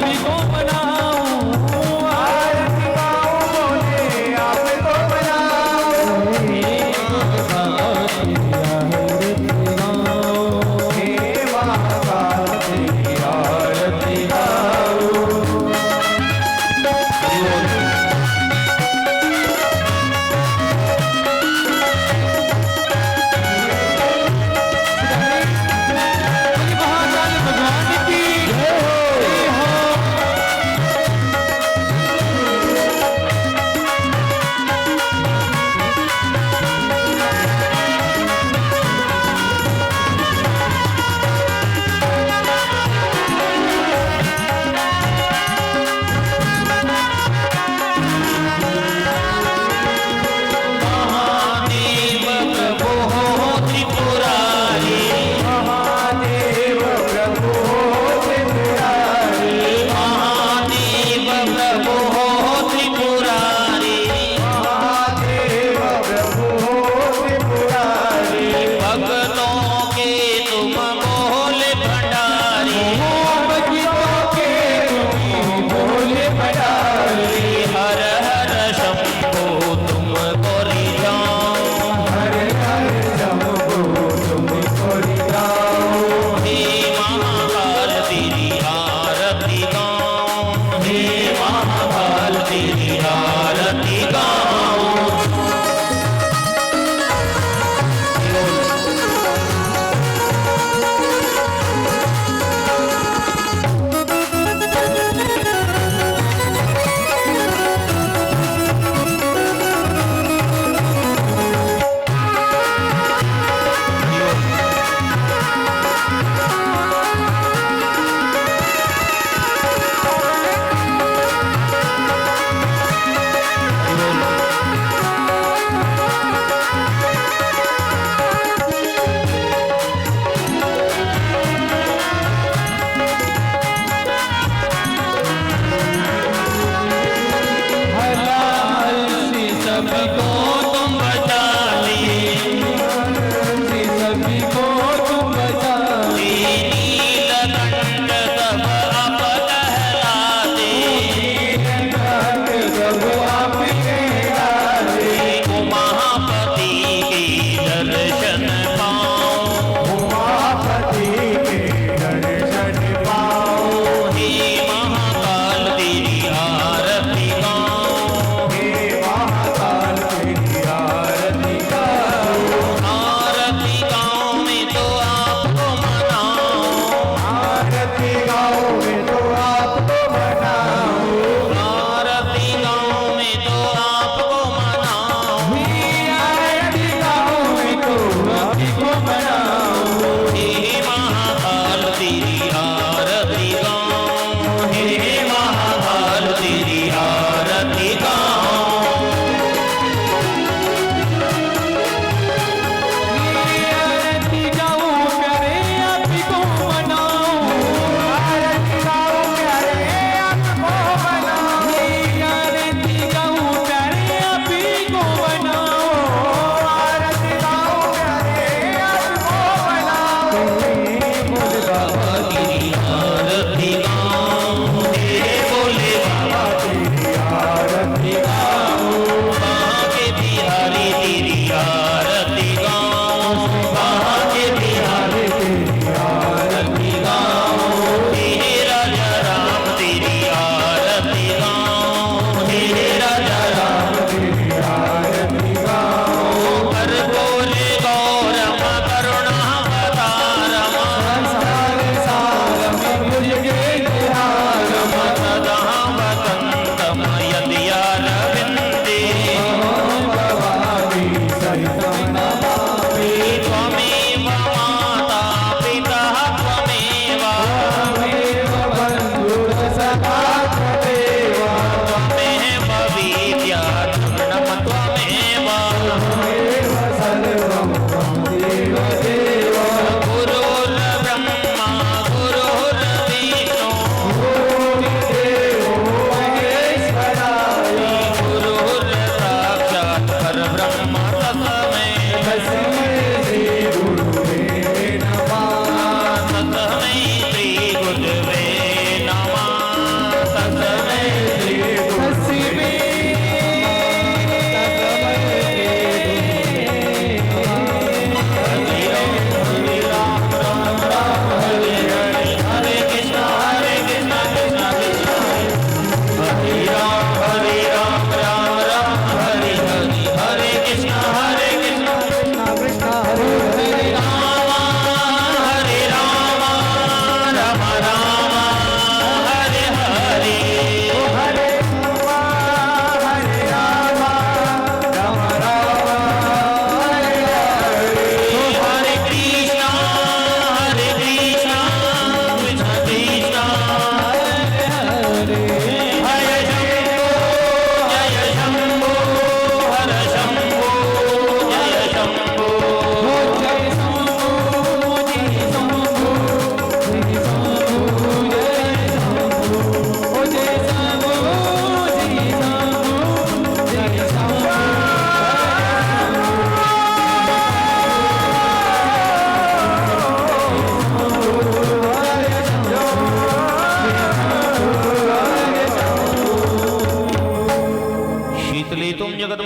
ही को बनाऊं, आरती गाऊं बोले आप को बनाऊं, हे महाकाल तेरी आरती गाऊं। हे महाकाल तेरी आरती गाऊं। महाकाल भगवान की जय हो।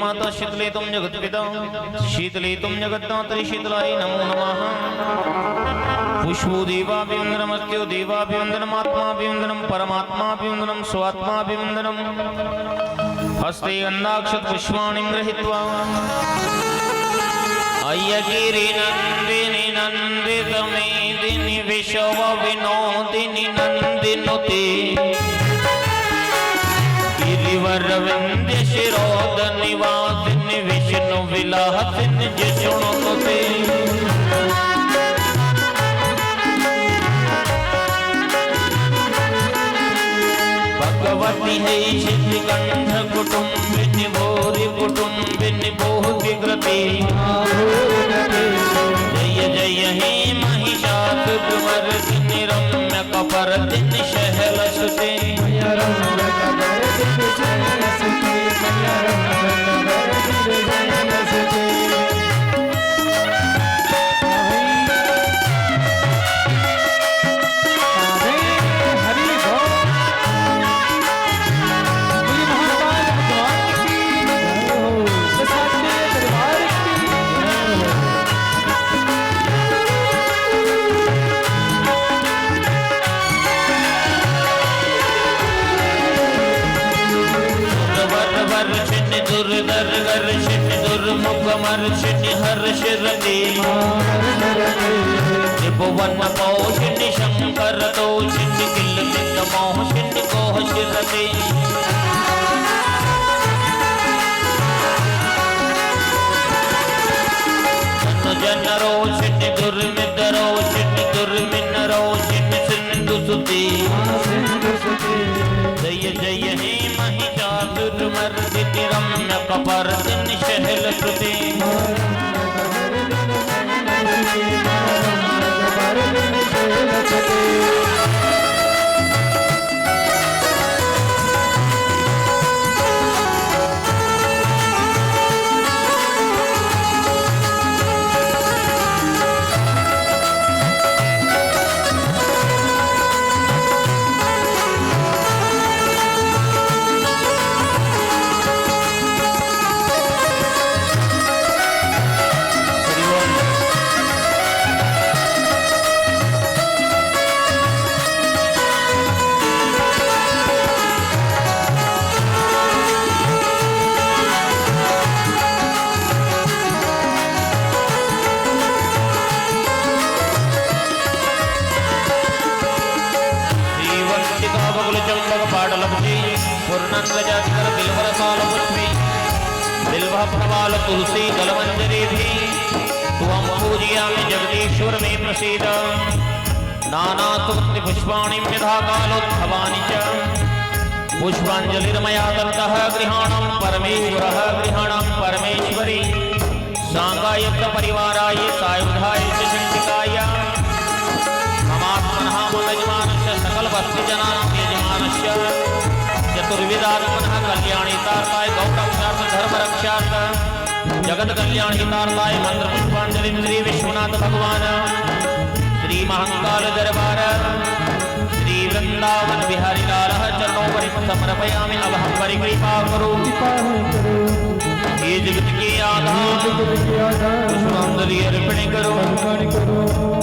माता शीतले तुम जगत पिता शीतले तुम जगत्तात्री शीतलाय नमो नमः। पुष्पो देवाभिवंदनमस्त्यो देवाभिवंदनमात्माभिवंदनम परमात्माभिवंदनम स्वात्माभिवंदनम। हस्ते गन्धाक्षत पुष्पाणि गृहीत्वा अय्यगिरि नन्दिनि नन्दित मेदिनि विश्व विनोदिनि नन्दिनुते गिरिवर विंध्य शिरोध निवासिनि विष्णु विलासिनि जिष्णुनुते। भगवती है शिवगंध कुटुंबिनि भूरि कुटुंबिनि भूति कृति। जय जय हे महिषासुरमर्दिनि रम्य कपर्दिनि शैलसुते। दुर्मुखमर्षिणि हर्षरते त्रिभुवन पोषिणि शंकर दोषिणि किल्लित मोहशिणि कोहशिरते। जन रोषिणि दुर्मित रोषिणि दुर्मिन रोषिणि सिंधुसुते। जय जय हे महिषासुरमर्दिनि रम्य कपर्दिनि शैलसुते। बिल्वफल तुलसी दलमंजरी भी त्वं पूजयामि जगदीश्वर मे प्रसीद। नानास्तुति पुष्पाणि यथा कालोत्थवानि च पुष्पाञ्जलिर्मया दत्तः गृहाणं परमेश्वरः गृहाणं परमेश्वरी। सांगायत्र परिवाराय सायुधाय च चण्डिकाय ममात्मनः ममयजमानस्य सकल भक्तिजनानां यजमानस्य चतुर्विधात्मनः कल्याणितार्थाय गौरक्षार्थ धर्मरक्षार्थ जगत कल्याणितार्थाय मंत्र पुष्पांजलि श्री विश्वनाथ भगवान श्री महाकाल दरबार श्री वृंदावन बिहारी लाल चरणों पर समर्पयामि। अब हम पर कृपा करो ये जगत के आधार पुष्पांजलि अर्पण करो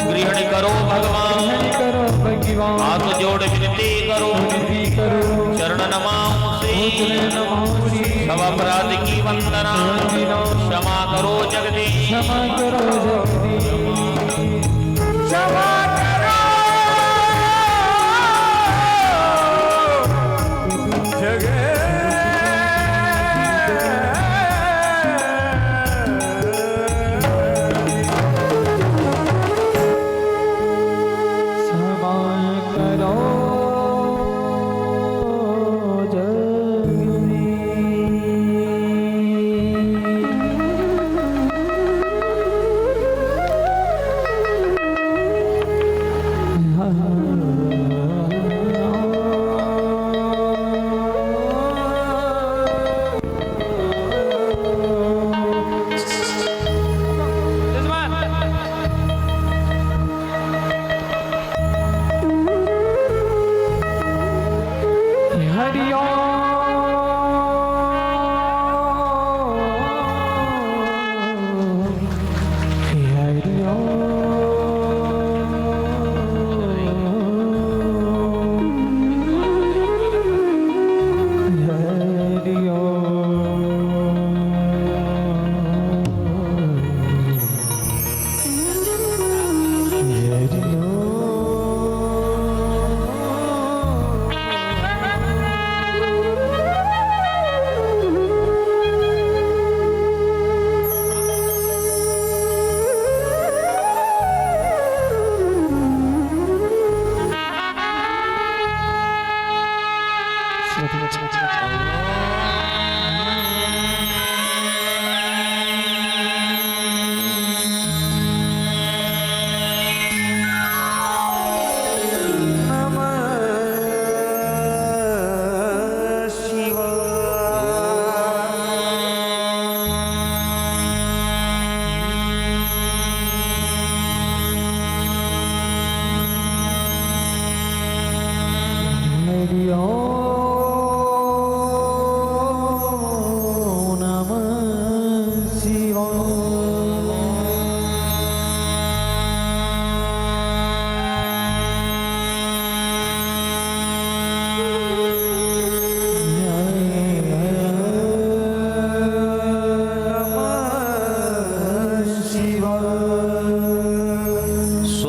ग्रहण करो भगवान। हाथ जोड़ विनती करो चरण नमाओ से सब अपराध की वंदना क्षमा करो जगदीश क्षमा करो हरिओम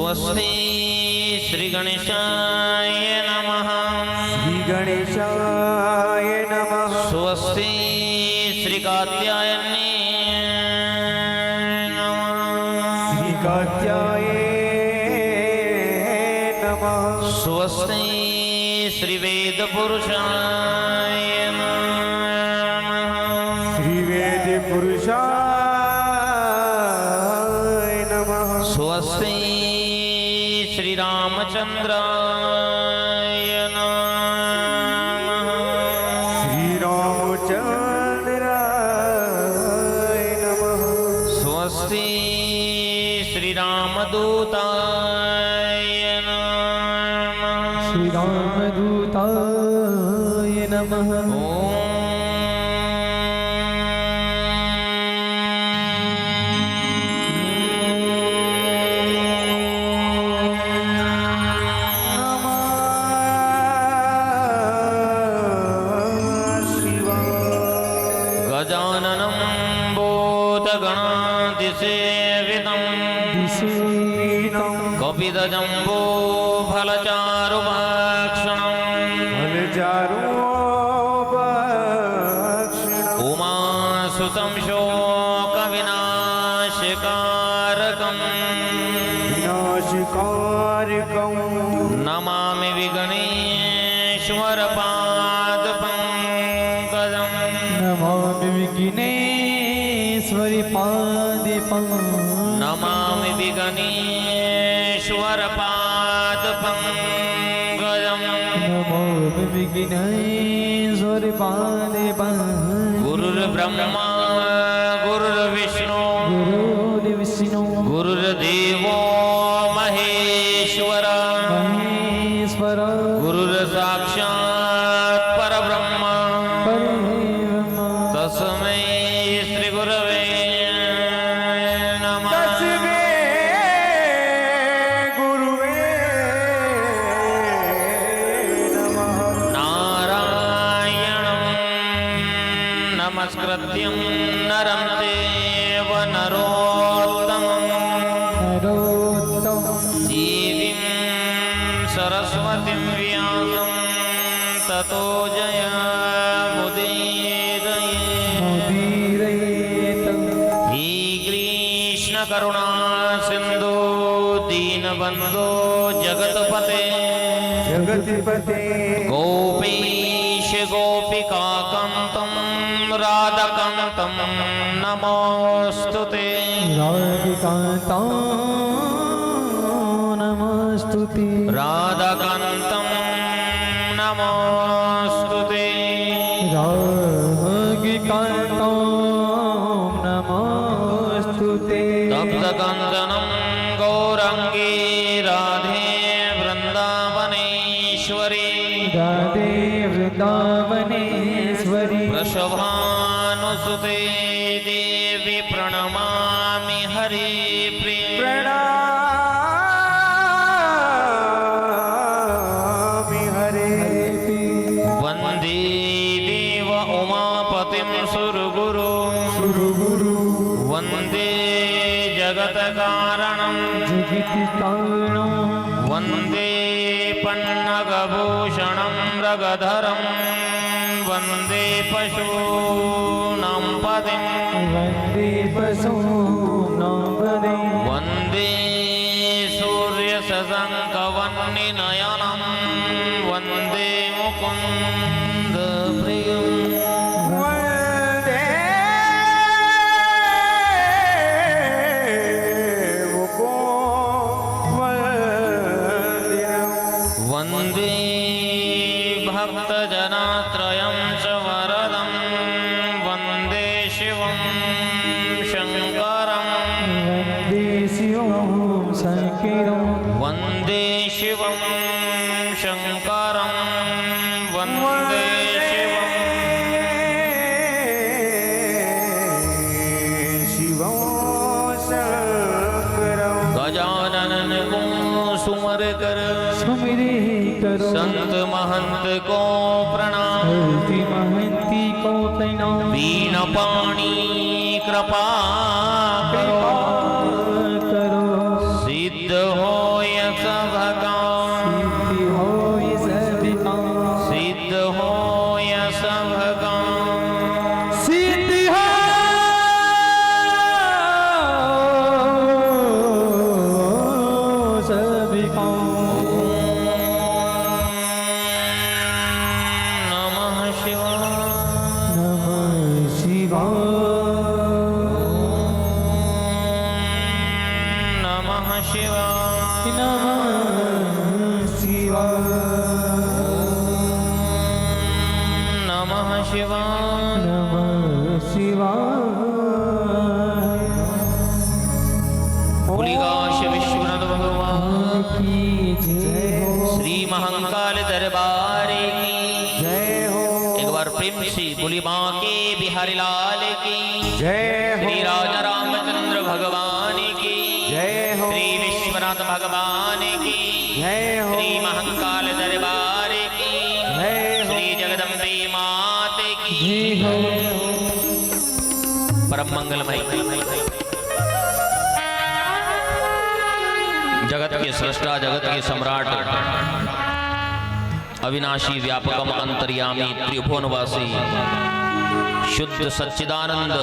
स्वस्ति श्री गणेशाय नमः। श्री गणेशाय नमः। स्वस्ति श्री कात्यायने नमः। श्री कात्याये नमः। स्वस्ति श्री वेद पुरुषाय नमः। श्री वेद पुरुषाय नमः। स्वस्ति श्री रामचंद्राय नमः। श्री रामचंद्राय नमः। स्वस्ति श्री रामदूताय नमः। श्री रामदूताय नमः। गजाननं भूतगणातिसेवितं कपितजम्बो फलचारुभक्षणम् उमासुतं शोकविनाशकारकम् नमामि विघ्नेश्वरपादपङ्कजम्। नमामि विघ्नेश्वरि पादपङ्कजम्। नमामि विघ्नेश्वरपादपङ्कजम्। नमामि विघ्नेश्वरि पादपङ्कजम्। गुरुर्ब्रह्मा गुरुर्विष्णु गुरुर्विष्णु गुरुर्देवो महेश्वर महेश्वर गुरुर्साक्षात् परब्रह्म तस्मै श्री गुरवे नमः। तस्मै गुरुवे नमः। नारायणं नमस्कृत्यं नरं चैव नरोत्तमं देवीं सरस्वतीं व्यासं ततो जयमुदीरयेत्। हे कृष्ण करुणा सिंधु दीनबंधो जगतपते जगतिपते गोपीश गोपिकान्तं राधाकान्तं नमोऽस्तुते। राधिकान्तं नमस्तुते। राधाकान्तं नमोऽस्तुते। राधिकान्तं नमस्तुते। तप्तकाञ्चनं गौराङ्गी राधे वृन्दावनेश्वरी राधे वृन्दावनेश्वरी वृषभानुसुते देवी प्रणमामि हरिप्रिये। प्रणामि हरे। वन्दे देव उमापतिं सुरगुरु वन्दे जगत्कारणं जगत्कारणं वन्दे पन्नगभूषणं मृगधरं वन्दे पशूनां पतिं वन्दे पशूनां पतिं वन्दे सूर्यशशाङ्कवह्निनयनं वन्दे मुकुन्द भक्तजनात्रयं च वरदं वन्दे शिवं शङ्करं वन्दे शिवं शङ्करं वन्दे शिवं शङ्करं वन्दे शिवं शङ्करं गजानन को सुमर कर सुमिरे करो संत महंत को प्रणाम हरि महंती को प्रणाम दीन पाणी कृपा कृपा करो सिद्ध होय सब काम सिद्धि होय सब काम सिद्ध होय सब काम सिद्धि हो सब काम नमः शिवाय नमः शिवाय नमः शिवाय नमः शिवाय नमः शिवाय नमः शिवाय पुलिकाश विश्वनाथ भगवान की जय हो श्री महाकाल दरबार की जय हो एक बार प्रेम से बोली माँ के बिहारी लाल की जय श्री हो राजा रामचंद्र भगवान की जय हो श्री विश्वनाथ भगवान की जय हो श्री महाकाल दरबार की जय हो श्री जगदम्बे मात की जय हो परम मंगलमय जगत के सृष्टा जगत के सम्राट अविनाशी व्यापकम अंतर्यामी त्रिभुवनवासी शुद्ध सच्चिदानंद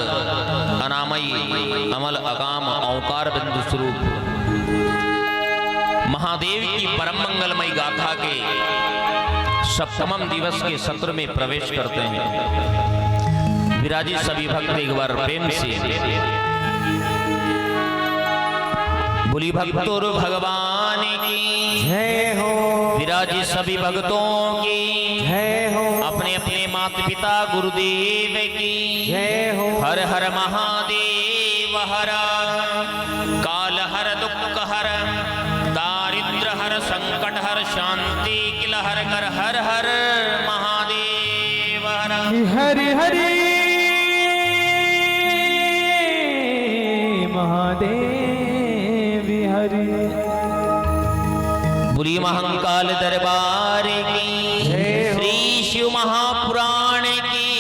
अनामयी अमल अकाम ओंकार बिंदु स्वरूप महादेव की परम मंगलमय गाथा के सप्तमम दिवस के सत्र में प्रवेश करते हैं। विराजी सभी भक्त एक बार प्रेम से बोली भक्तों भगवान की जय हो विराजी सभी भक्तों की जय हो अपने अपने माता पिता गुरुदेव की जय हो हर हर महादेव हर काल हर दुख हर दारिद्र हर संकट हर शांति किल हर कर हर हर महादेव हर हरि हरि महादेव हरि बुरी महाकाल दरबार की श्री शिव महापुराण की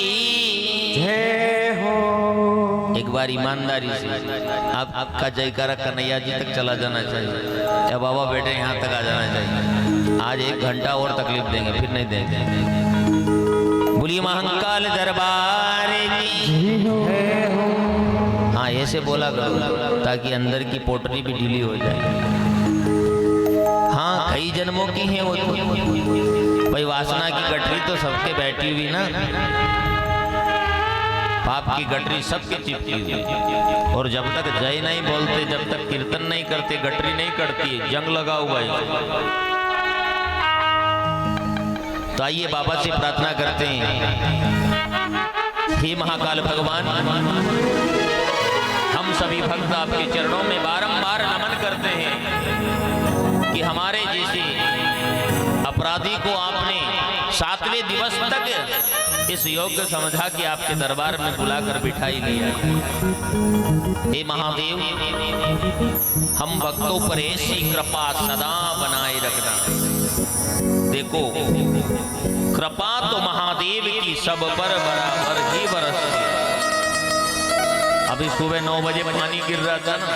जय हो एक बार ईमानदारी से आपका जयकारा कन्हैया जी तक चला जाना चाहिए या बाबा बेटे यहाँ तक आ जाना चाहिए। आज 1 घंटा और तकलीफ देंगे फिर नहीं देंगे। बुरी महाकाल दरबार की जय हो हाँ ऐसे बोला करो ताकि अंदर की पोटरी भी ढीली हो जाए। हाँ कई जन्मों की है वो तो भाई वासना की गठरी तो सबके बैठी हुई ना पाप की गठरी सबके चिपकी हुई और जब तक जय नहीं बोलते जब तक कीर्तन नहीं करते गठरी नहीं कटती जंग लगा हुआ है। तो आइए बाबा से प्रार्थना करते हैं। हे महाकाल भगवान हम सभी भक्त आपके चरणों में बारंबार नमन करते हैं कि हमारे जैसे अपराधी को आपने 7वें दिवस तक इस योग्य समझा कि आपके दरबार में बुलाकर बिठाई लिया। हे महादेव हम भक्तों पर ऐसी कृपा सदा बनाए रखना। देखो कृपा तो महादेव की सब पर बराबर ही बरसती। अभी सुबह 9 बजे पानी गिर रहा था ना।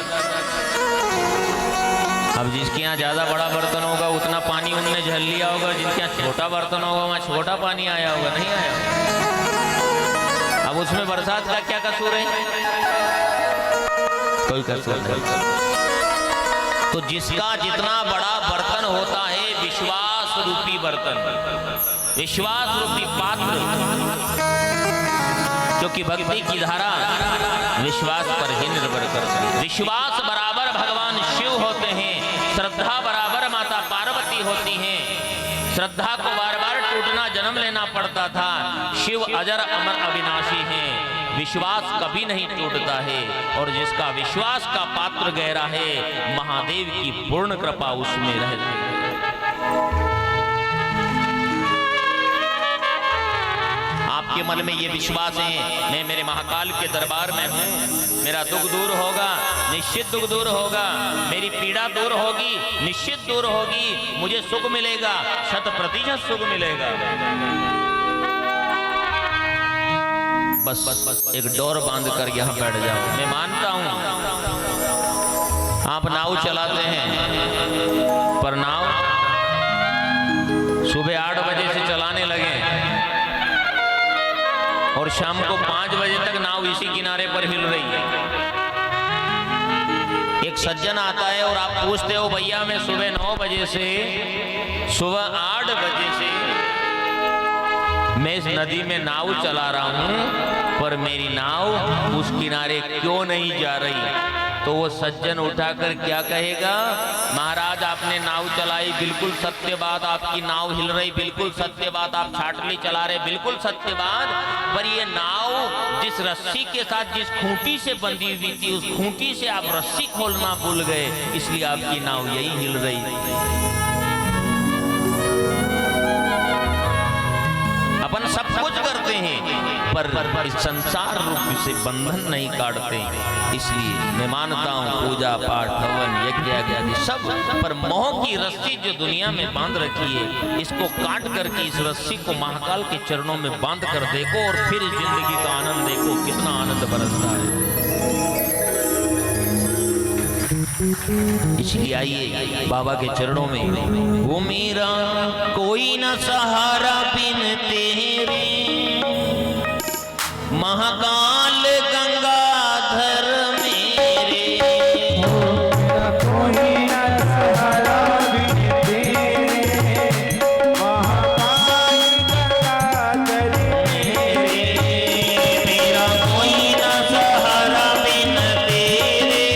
अब जिसके यहाँ ज्यादा बड़ा बर्तन होगा उतना पानी उनने झेल लिया होगा, जिनके यहाँ छोटा बर्तन होगा वहाँ छोटा पानी आया होगा, नहीं आया। अब उसमें बरसात का क्या कसूर है? कोई कसूर नहीं। तो जिसका जितना बड़ा बर्तन होता है विश्वास रूपी बर्तन, विश्वास रूपी पात्र, क्योंकि भक्ति की धारा विश्वास पर ही निर्भर करती है। विश्वास बराबर भगवान शिव होते हैं, श्रद्धा बराबर माता पार्वती होती हैं, श्रद्धा को बार बार टूटना, जन्म लेना पड़ता था। शिव अजर अमर अविनाशी हैं, विश्वास कभी नहीं टूटता है, और जिसका विश्वास का पात्र गहरा है, महादेव की पूर्ण कृपा उसमें रहती है। आपके मन में ये विश्वास है, मैं मेरे महाकाल के दरबार में हूँ, मेरा दुख दूर होगा, निश्चित दुख दूर होगा, मेरी पीड़ा दूर होगी, निश्चित दूर होगी, मुझे सुख मिलेगा, 100% सुख मिलेगा। बस एक डोर बांध कर यहाँ बैठ जाओ। मैं मानता हूँ आप नाव चलाते हैं, पर नाव सुबह 8 बजे से चलाने लगे और शाम को 5 बजे तक नाव इसी किनारे पर हिल रही है। एक सज्जन आता है और आप पूछते हो, भैया मैं सुबह 9 बजे से सुबह 8 बजे से मैं इस नदी में नाव चला रहा हूं, पर मेरी नाव उस किनारे क्यों नहीं जा रही? तो वो सज्जन उठाकर क्या कहेगा, महाराज आपने नाव चलाई, बिल्कुल सत्य बात, आपकी नाव हिल रही, बिल्कुल सत्य बात, आप छाटली चला रहे, बिल्कुल सत्य बात, पर ये नाव जिस रस्सी के साथ जिस खूंटी से बंधी हुई थी, उस खूंटी से आप रस्सी खोलना भूल गए, इसलिए आपकी नाव यही हिल रही थी। अपन सब कुछ करते हैं, पर इस संसार रूप से बंधन नहीं काटते। इसलिए मैं मानता हूँ पूजा पाठ हवन यज्ञ आदि सब, पर मोह की रस्सी जो दुनिया में बांध रखी है, इसको काट करके इस रस्सी को महाकाल के चरणों में बांध कर देखो, और फिर जिंदगी का आनंद देखो, कितना आनंद बरसता है। इसलिए आइए बाबा के चरणों में। वो मेरा कोई न सहारा बिन तेरे, महाकाल गंगाधर मेरे। हो मेरा कोई न सहारा बिन तेरे, महाकाल गंगाधर मेरे। मेरा कोई न सहारा बिन तेरे,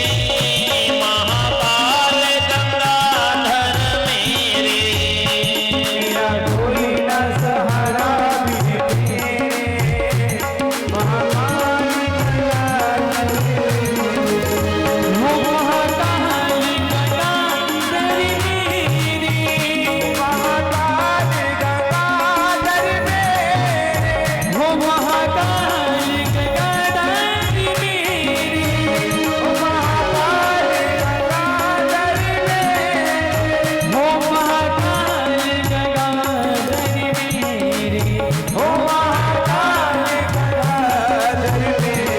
महाकाल गंगाधर मेरे। मेरा कोई न सहारा बिन तेरे, महाकाल गंगाधर मेरे। हो महाकाल गंगाधर मेरे, महाकाल गंगाधर मेरे। हो महाकाल गंगाधर मेरे, हो महाकाल गंगाधर मेरे। हो महाकाल गंगाधर मेरे, हो महाकाल गंगाधर मेरे।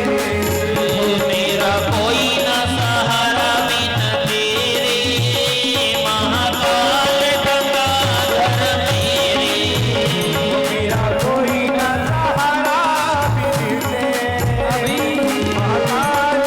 मेरा कोई न सहारा बिन तेरे, महाकाल गंगाधर मेरे। मेरा कोई न सहारा बिन तेरे, महाकाल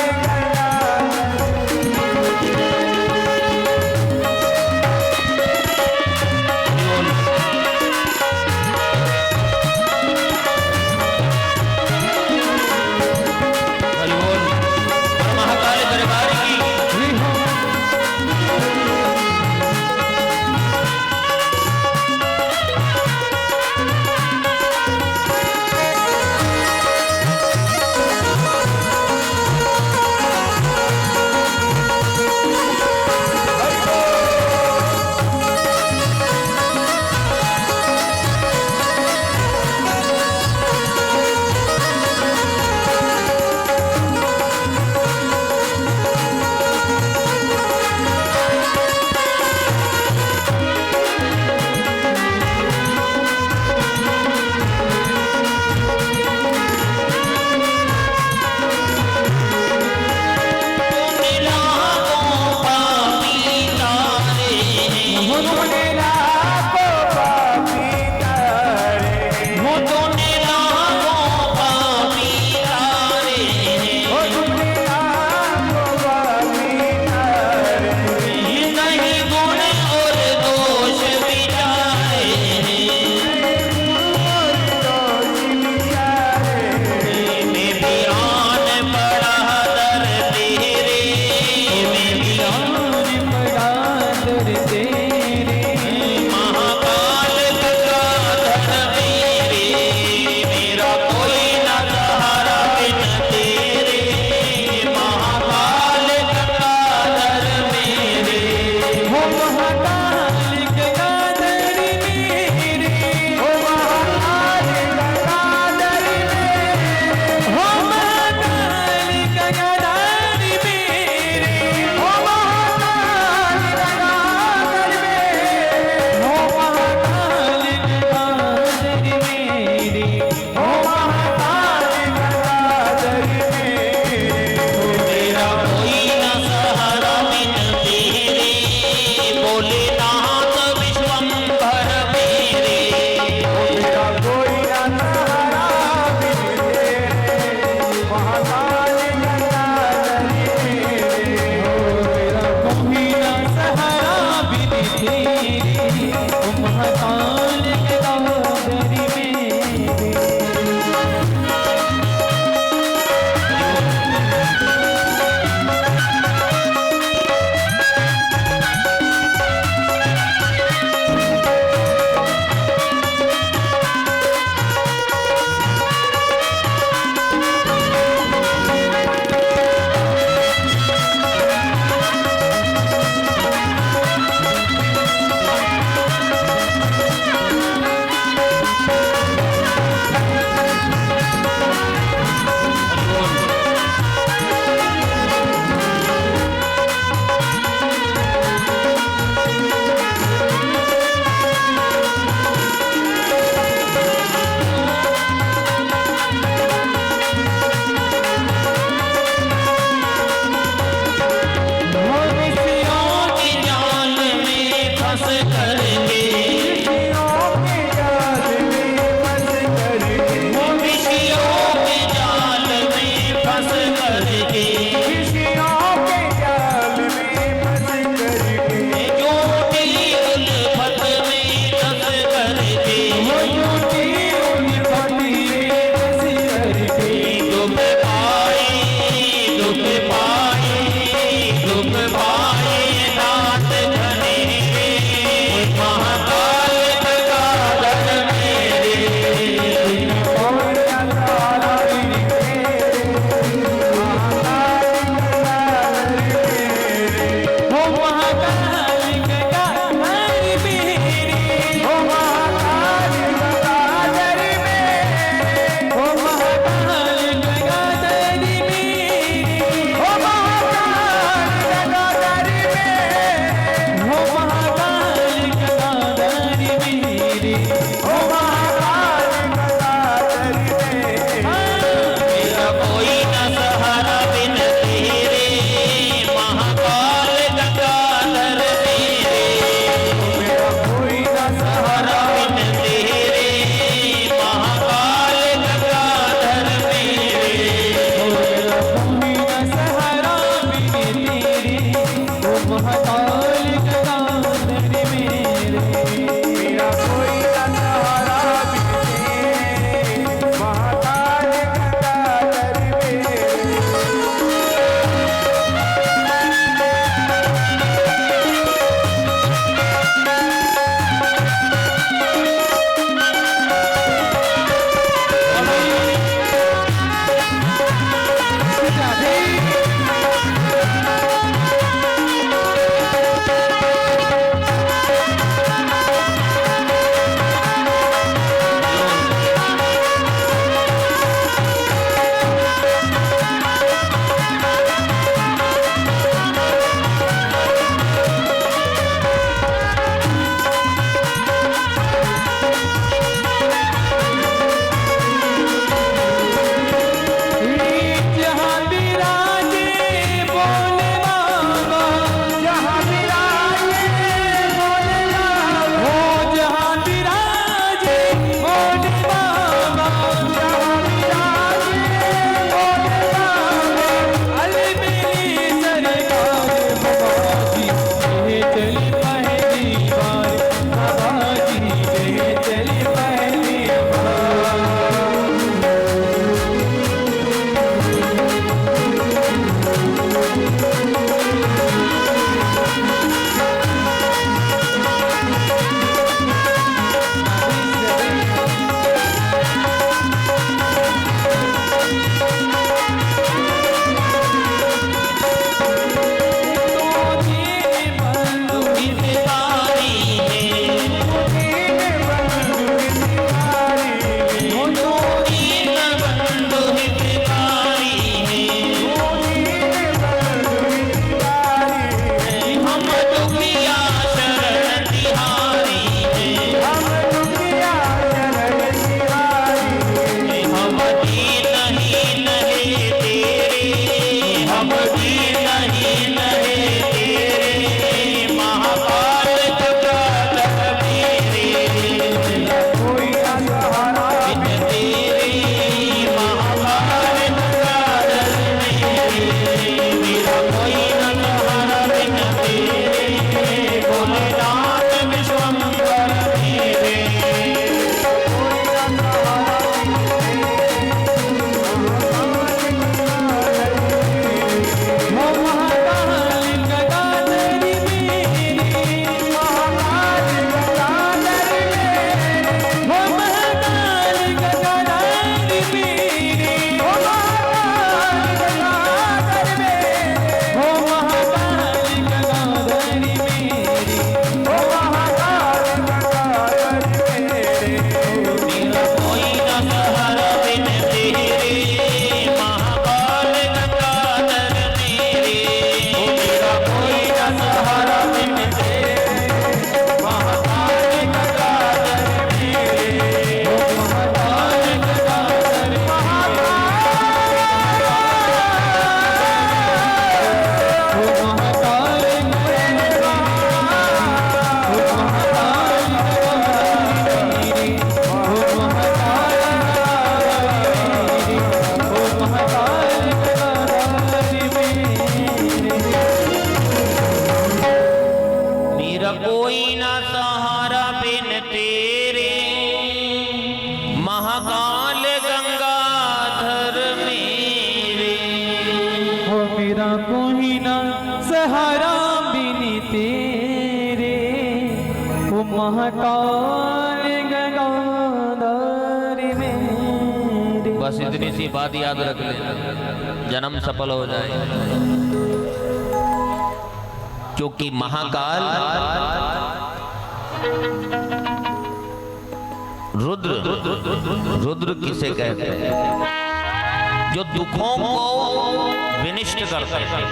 महाकाल दरबार की महाकाल मेरी हो महाकाल गंगाधरी मेरे हो मेरा कोई न सहारा बिन तेरे, भोलेनाथ विश्वंभर मेरे। मेरा कोई ना सहारा बिन तेरे महाकाल गंगाधरी मेरे हो मेरा कोई ना सहारा बिन तेरे महाकाल गंगाधरी मेरे महाकाल गंगाधर मेरे। हो मेरा कोई ना सहारा बिन तेरे, हो महाकाल गंगाधर मेरे। बस इतनी सी बात याद रख ले, जन्म सफल हो जाए। क्योंकि महाकाल रुद्र किसे कहते हैं? जो दुखों को विनिष्ट करते हैं,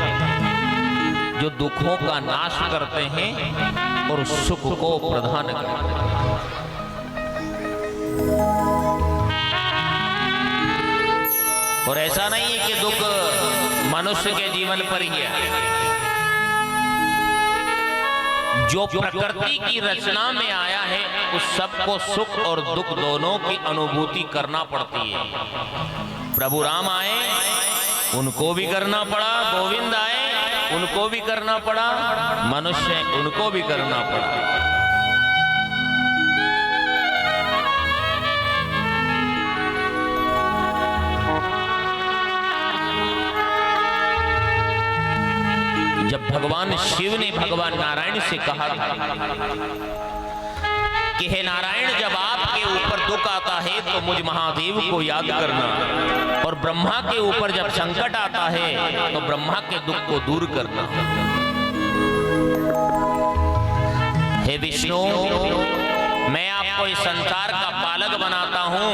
जो दुखों का नाश करते हैं और सुख को प्रदान करते हैं। और ऐसा नहीं है कि दुख मनुष्य के जीवन पर ही है। जो प्रकृति की रचना में आया है उस सबको सुख और दुख दोनों की अनुभूति करना पड़ती है। प्रभु राम आए, उनको भी करना पड़ा। गोविंद आए, उनको भी करना पड़ा। मनुष्य, उनको भी करना पड़ा। जब भगवान शिव ने भगवान नारायण से कहा कि हे नारायण, जब आपके ऊपर दुख आता है तो मुझ महादेव को याद करना, और ब्रह्मा के ऊपर जब संकट आता है तो ब्रह्मा के दुख को दूर करना। हे विष्णु, मैं आपको इस संसार का पालक बनाता हूं,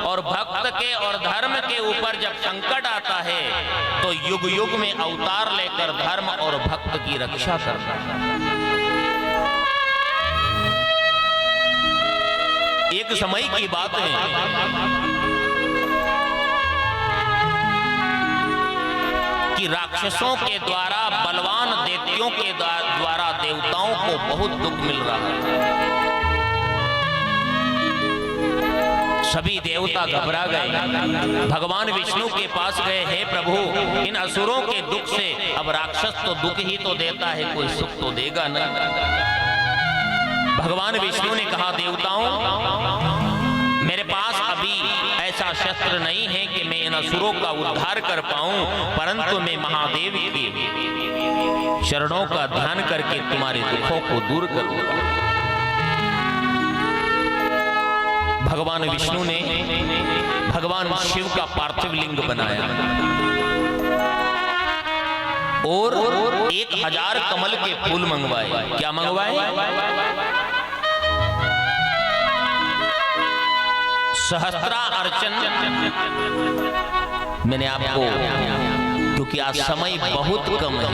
और भक्त के और धर्म के ऊपर जब संकट आता है तो युग युग में अवतार लेकर धर्म और भक्त की रक्षा करना। एक समय की बात है, कि राक्षसों के द्वारा, बलवान दैत्यों के द्वारा देवताओं को बहुत दुख मिल रहा है। सभी देवता घबरा गए, भगवान विष्णु के पास गए। हे प्रभु, इन असुरों के दुख से अब राक्षस तो दुख ही तो देता है, कोई सुख तो देगा नहीं। भगवान विष्णु ने कहा, देवताओं, मेरे पास अभी ऐसा शस्त्र नहीं है कि मैं इन असुरों का उद्धार कर पाऊं, परंतु मैं महादेव की शरणों का ध्यान करके तुम्हारे दुखों को दूर करूंगा। भगवान विष्णु ने भगवान शिव का पार्थिव लिंग बनाया और 1000 कमल के फूल मंगवाए। क्या मंगवाए? सहस्त्रा अर्चन। मैंने आपको, क्योंकि आज समय बहुत कम है,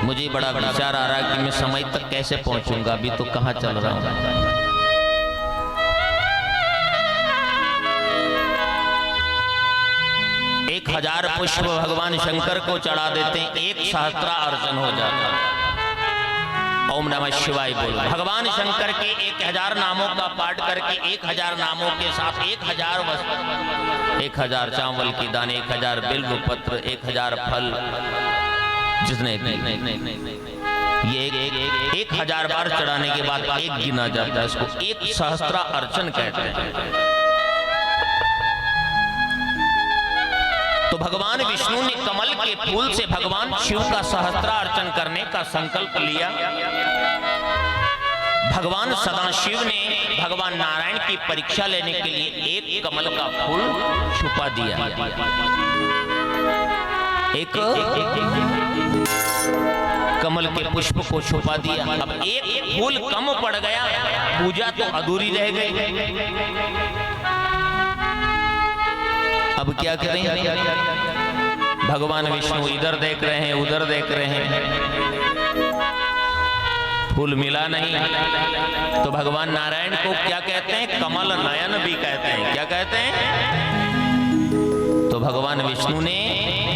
मुझे बड़ा विचार आ रहा है कि मैं समय तक कैसे पहुंचूंगा। अभी तो कहां चल रहा हूं। 1000 पुष्प भगवान शंकर को चढ़ा देते हैं, 1 सहस्त्रा अर्चन हो जाता है। ओम नमः शिवाय बोलो। भगवान शंकर के 1000 नामों का पाठ करके 1000 नामों के साथ 1000 वस्त्र, 1000 चावल की दाने, 1000 बिल्व पत्र, 1000 फल, जिसने ये 1000 बार चढ़ाने के बाद एक गिना जाता है। इसको 1 सहस्त्रा अर्चन कहते हैं। तो भगवान विष्णु ने कमल के फूल से भगवान शिव का सहस्त्रा अर्चन करने का संकल्प लिया। भगवान सदाशिव ने भगवान नारायण की परीक्षा लेने के लिए 1 कमल का फूल छुपा दिया। एक कमल के पुष्प को छुपा दिया। अब 1 फूल कम पड़ गया, पूजा तो अधूरी रह गई। अब क्या करें? भगवान विष्णु इधर देख रहे हैं, उधर देख रहे हैं, फूल मिला नहीं। तो भगवान नारायण को क्या कहते हैं? कमल नयन भी कहते हैं। क्या कहते हैं? तो भगवान विष्णु ने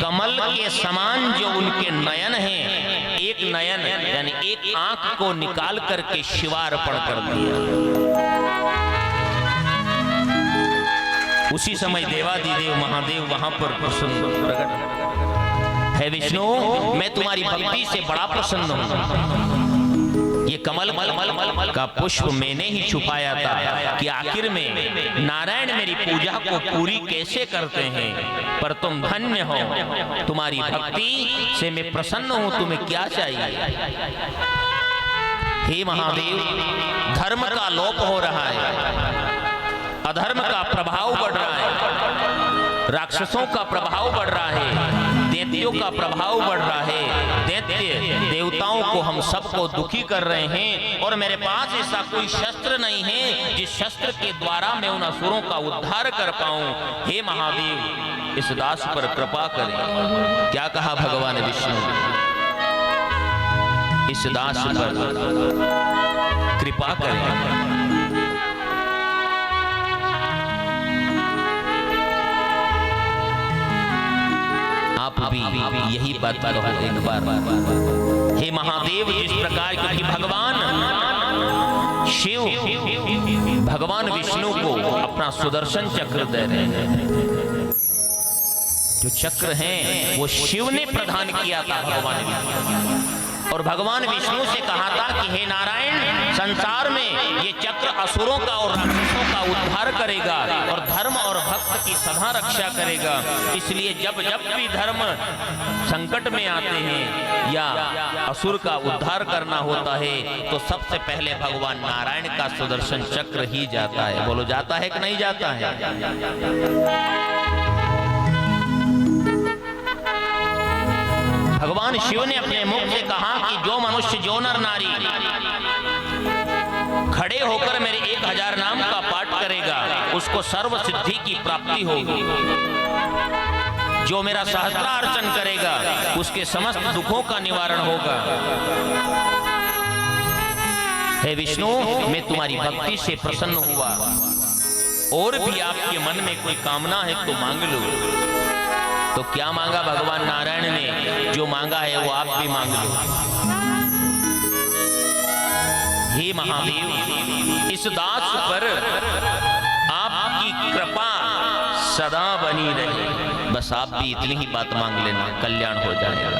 कमल के समान जो उनके नयन हैं, एक नयन यानी एक आंख को निकाल करके शिवार्पण कर दिया। उसी समय देवादिदेव महादेव वहां पर प्रसन्न प्रकट। है विष्णु, मैं तुम्हारी भक्ति से बड़ा प्रसन्न हूं। ये कमल का पुष्प मैंने ही छुपाया था कि आखिर में नारायण मेरी पूजा को पूरी कैसे करते हैं। पर तुम धन्य हो, तुम्हारी भक्ति से मैं प्रसन्न हूं, तुम्हें क्या चाहिए। हे महादेव, धर्म का लोप हो रहा है, अधर्म का प्रभाव बढ़ रहा है, राक्षसों का प्रभाव बढ़ रहा है, दैत्यों का प्रभाव बढ़ रहा है। दैत्य देवताओं को हम सबको दुखी कर रहे हैं और मेरे पास ऐसा कोई शस्त्र नहीं है जिस शस्त्र के द्वारा मैं उन असुरों का उद्धार कर पाऊं। हे महादेव, इस दास पर कृपा करें। क्या कहा भगवान विष्णु, इस दास पर कृपा करें। आप भी यही बात कहो एक बार। हे महादेव, जिस प्रकार, क्योंकि भगवान शिव भगवान विष्णु को अपना सुदर्शन चक्र दे रहे हैं। जो चक्र हैं वो शिव ने प्रदान किया था भगवान विष्णु, और भगवान विष्णु से कहा था कि हे नारायण, संसार में ये चक्र असुरों का और राक्षसों का उद्धार करेगा और धर्म और भक्त की सदा रक्षा करेगा। इसलिए जब जब भी धर्म संकट में आते हैं या असुर का उद्धार करना होता है तो सबसे पहले भगवान नारायण का सुदर्शन चक्र ही जाता है। बोलो, जाता है कि नहीं जाता है। भगवान शिव ने अपने मुख से कहा कि जो मनुष्य, जो नर नारी खड़े होकर मेरे 1000 नाम का पाठ करेगा उसको सर्व सिद्धि की प्राप्ति होगी। जो मेरा सहस्त्रार्चन करेगा उसके समस्त दुखों का निवारण होगा। हे विष्णु, मैं तुम्हारी भक्ति से प्रसन्न हुआ, और भी आपके मन में कोई कामना है तो मांग लो। तो क्या मांगा भगवान नारायण ने, जो मांगा है वो आप भी मांग लो। हे महादेव, इस दास पर आपकी कृपा सदा बनी रहे। बस आप भी इतनी ही बात मांग लेना, कल्याण हो जाएगा।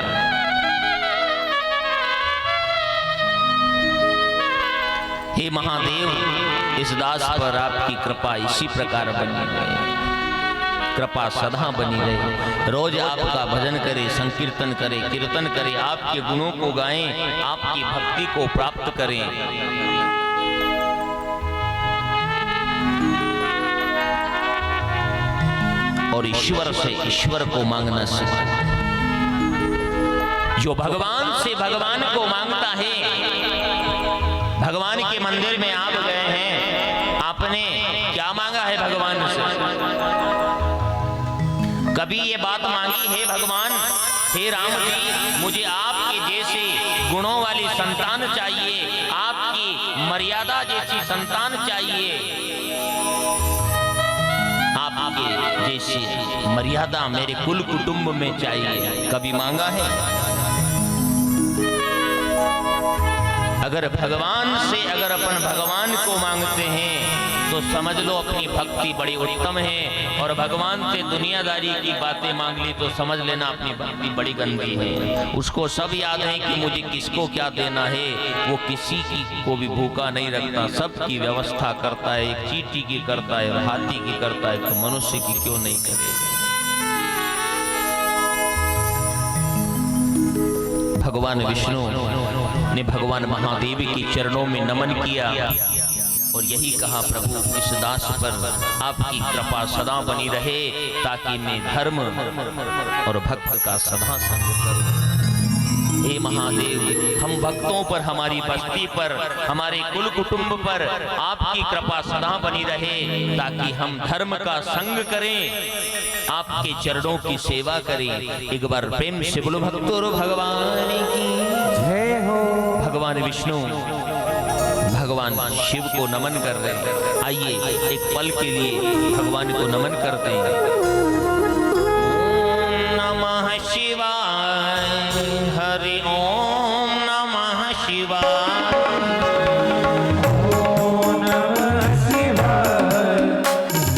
हे महादेव, इस दास पर आपकी कृपा इसी प्रकार बनी रहे, कृपा सदा बनी रहे। रोज आपका भजन करे, संकीर्तन करे, कीर्तन करे, आपके गुणों को गाएं, आपकी भक्ति को प्राप्त करें। और ईश्वर से ईश्वर को मांगना सीखें। जो भगवान से भगवान को मांगता है, भगवान के मंदिर में आप गए हैं, आपने क्या मांगा है भगवान से? कभी ये बात मांगी, हे भगवान, हे राम जी, मुझे आपके जैसे गुणों वाली संतान चाहिए, आपकी मर्यादा जैसी संतान चाहिए, आपके जैसी मर्यादा मेरे कुल कुटुंब में चाहिए। कभी मांगा है? अगर भगवान से अगर अपन भगवान को मांगते हैं तो समझ लो अपनी भक्ति बड़ी उत्तम है, और भगवान से दुनियादारी की बातें मांग ली तो समझ लेना अपनी भक्ति बड़ी गंदी है। उसको सब याद है कि मुझे किसको क्या देना है, वो किसी की को भी भूखा नहीं रखता, सबकी व्यवस्था करता है। एक चींटी की करता है और हाथी की करता है, तो मनुष्य की क्यों नहीं करेगा? भगवान विष्णु ने भगवान महादेव के चरणों में नमन किया और यही कहा, प्रभु, इस दास पर आपकी कृपा सदा बनी रहे ताकि मैं धर्म और भक्त का सदा संग करूं। हे महादेव, हम भक्तों पर, हमारी बस्ती पर, हमारे कुल कुटुंब पर आपकी कृपा सदा बनी रहे ताकि हम धर्म का संग करें, आपके चरणों की सेवा करें। एक बार प्रेम से बोलो भक्तों भगवान की जय हो। भगवान विष्णु भगवान शिव को नमन कर रहे हैं। आइए एक पल के लिए भगवान को नमन करते हैं। ओम नमः शिवाय, हरि ओम नमः शिवाय, ओम नमः शिवाय,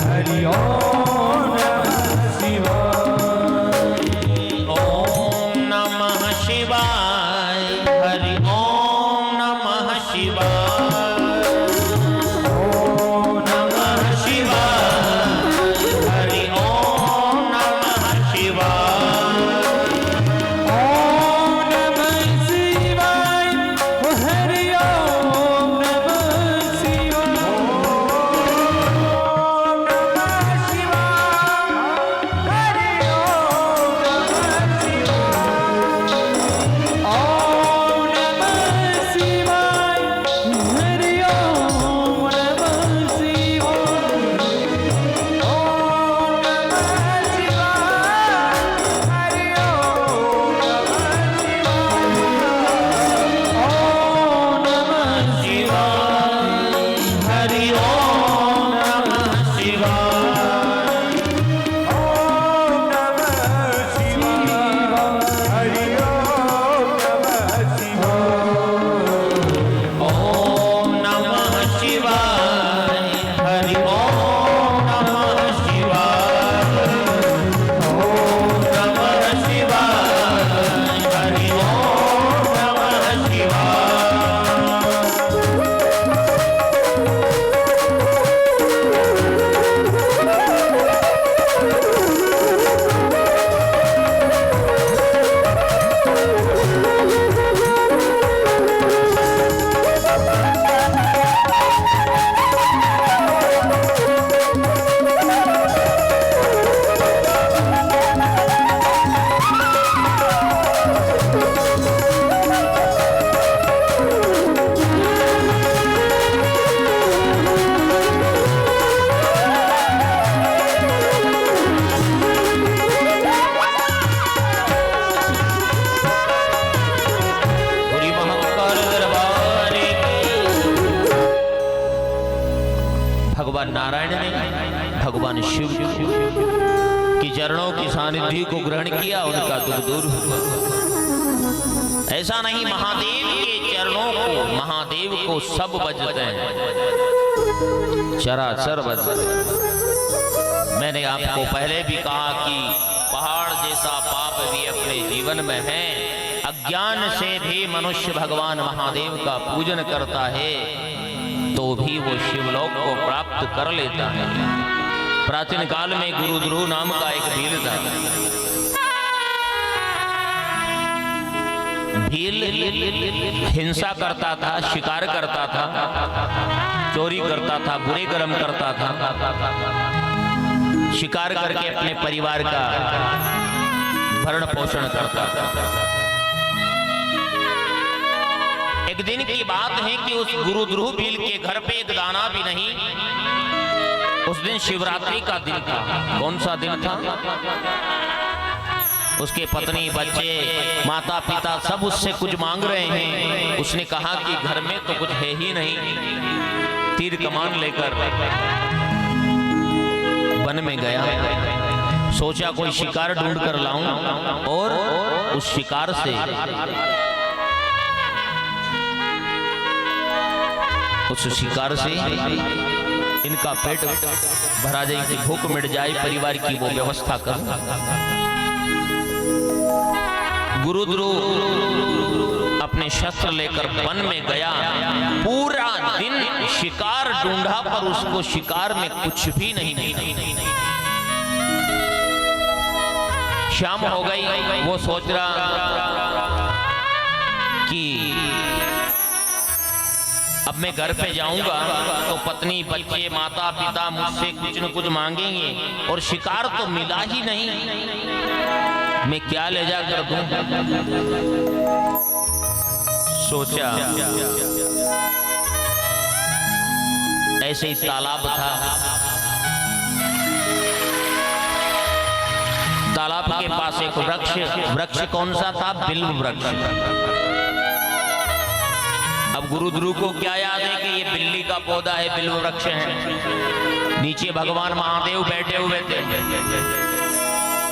हरि ओम नमः शिवाय, ओम नमः शिवाय, हरि ओम नमः शिवाय। भगवान नारायण ने भगवान शिव के चरणों की सानिध्य को ग्रहण किया, उनका दुख दूर हुआ। ऐसा नहीं, महादेव के चरणों को, महादेव को सब बजते हैं, चराचर बजते हैं। मैंने आपको पहले भी कहा कि पहाड़ जैसा पाप भी अपने जीवन में है। अज्ञान से भी मनुष्य भगवान महादेव का पूजन करता है तो भी वो शिवलोक को प्राप्त कर लेता है। प्राचीन काल में गुरुद्रुह नाम का एक भील था। भील हिंसा करता था, शिकार करता था, चोरी करता था, बुरे कर्म करता था, शिकार करके अपने परिवार का भरण पोषण करता था। एक दिन की बात है कि उस गुरुद्रुह भील के घर पे एक दाना भी नहीं। उस दिन शिवरात्रि का दिन था। कौन सा दिन था? उसके पत्नी, बच्चे, माता पिता सब उससे कुछ मांग रहे हैं। उसने कहा कि घर में तो कुछ है ही नहीं। तीर कमान लेकर वन में गया, सोचा कोई शिकार ढूंढ कर लाऊं और उस शिकार से इनका पेट भरा जाए, कि भूख मिट जाए, परिवार की वो व्यवस्था कर। गुरुद्रुह अपने शस्त्र लेकर वन में गया, पूरा दिन शिकार ढूंढा पर उसको शिकार में कुछ भी नहीं मिला। शाम हो गई, वो सोच रहा कि अब मैं घर पे जाऊंगा तो पत्नी, बच्चे, माता पिता मुझसे कुछ न कुछ मांगेंगे और शिकार तो मिला ही नहीं, मैं क्या ले जाकर दूं। सोचा, ऐसे ही तालाब था। तालाब के पास एक वृक्ष कौन सा था? बिल्व वृक्ष। अब गुरुद्रुह को क्या याद है कि ये बिल्ली का पौधा है, बिल्व वृक्ष है। नीचे भगवान महादेव बैठे हुए थे,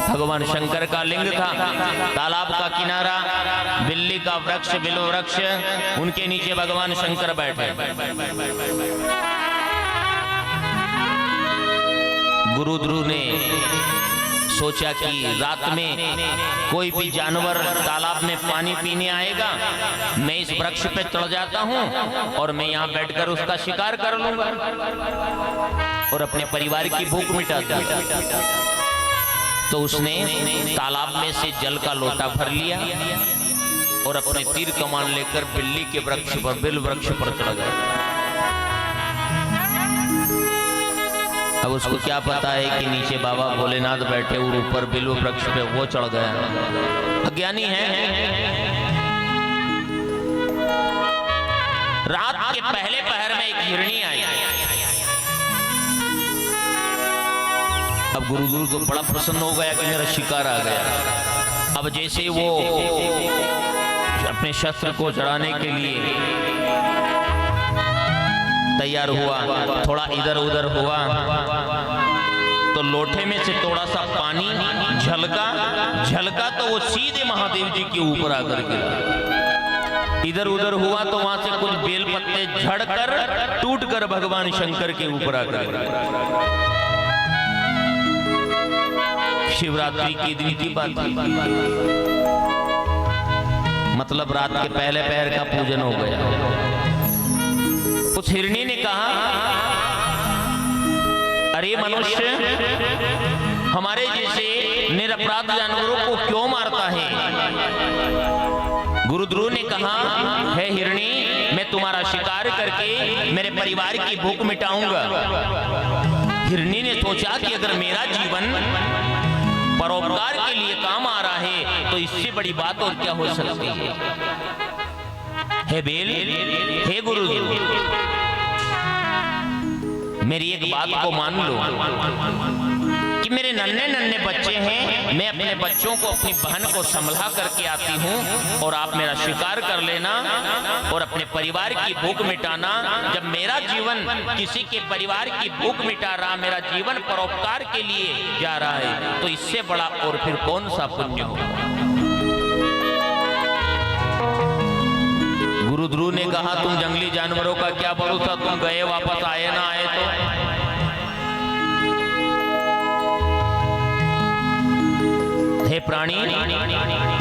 भगवान शंकर का लिंग था, तालाब का किनारा, बिल्ली का वृक्ष, बिल्व वृक्ष, उनके नीचे भगवान शंकर बैठे। गुरुद्रुह ने सोचा कि रात में कोई भी जानवर तालाब में पानी पीने आएगा, मैं इस वृक्ष पे चढ़ जाता हूं और मैं यहां बैठकर उसका शिकार कर लूंगा और अपने परिवार की भूख मिटा दूंगा। तो उसने तालाब में से जल का लोटा भर लिया और अपने तीर कमान लेकर बिल्ली के वृक्ष पर, बिल वृक्ष पर चढ़ गया। अब उसको क्या पता है कि नीचे बाबा भोलेनाथ बैठे और ऊपर बिल्व वृक्ष पे वो चढ़ गया। अज्ञानी है। रात के पहले पहर में एक हिरणी आई। अब गुरुद्रुह को बड़ा प्रसन्न हो गया कि मेरा शिकार आ गया। अब जैसे वो अपने शस्त्र को चढ़ाने के लिए तैयार हुआ, थोड़ा इधर उधर हुआ तो लोटे में से थोड़ा सा पानी झलका तो वो सीधे महादेव जी के ऊपर आकर गिरा। इधर उधर हुआ तो वहां से कुछ बेल पत्ते झड़कर टूटकर भगवान शंकर के ऊपर आकर गिरा। शिवरात्रि के दिन की बात, मतलब रात के पहले पहर का पूजन हो गया। उस हिरणी ने कहा, अरे मनुष्य, हमारे जैसे निरपराध जानवरों को क्यों मारता है? गुरुद्रुह ने कहा, हे हिरणी, मैं तुम्हारा शिकार करके मेरे परिवार की भूख मिटाऊंगा। हिरणी ने सोचा कि अगर मेरा जीवन परोपकार के लिए काम आ रहा है तो इससे बड़ी बात और क्या हो सकती है। हे बेल, हे गुरुद्रुह, मेरी एक बात को मान लो कि मेरे नन्हे नन्हे बच्चे हैं, मैं अपने बच्चों को अपनी बहन को संभला करके आती हूँ और आप मेरा शिकार कर लेना और अपने परिवार की भूख मिटाना। जब मेरा जीवन किसी के परिवार की भूख मिटा रहा, मेरा जीवन परोपकार के लिए जा रहा है, तो इससे बड़ा और फिर कौन सा पुण्य होगा। गुरु ध्रुव ने कहा, तुम जंगली जानवरों का क्या भरोसा, तुम गए वापस आए ना आए तो। हे प्राणी,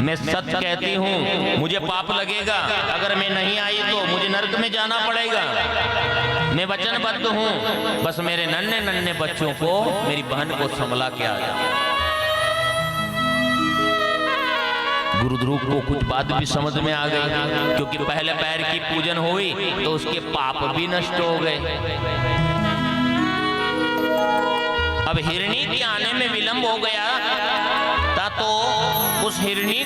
मैं सच कहती हूँ, मुझे पाप लगेगा, अगर मैं नहीं आई तो मुझे नरक में जाना पड़ेगा। मैं वचनबद्ध हूँ, बस मेरे नन्हे नन्हे बच्चों को, मेरी बहन को संभला के आ जाओ। गुरु ध्रुव को कुछ बात भी समझ में आ गई, क्योंकि पहले पैर की पूजन हुई तो उसके पाप भी नष्ट हो गए। अब हिरणी के आने में विलंब हो गया था, तो उस हिरणी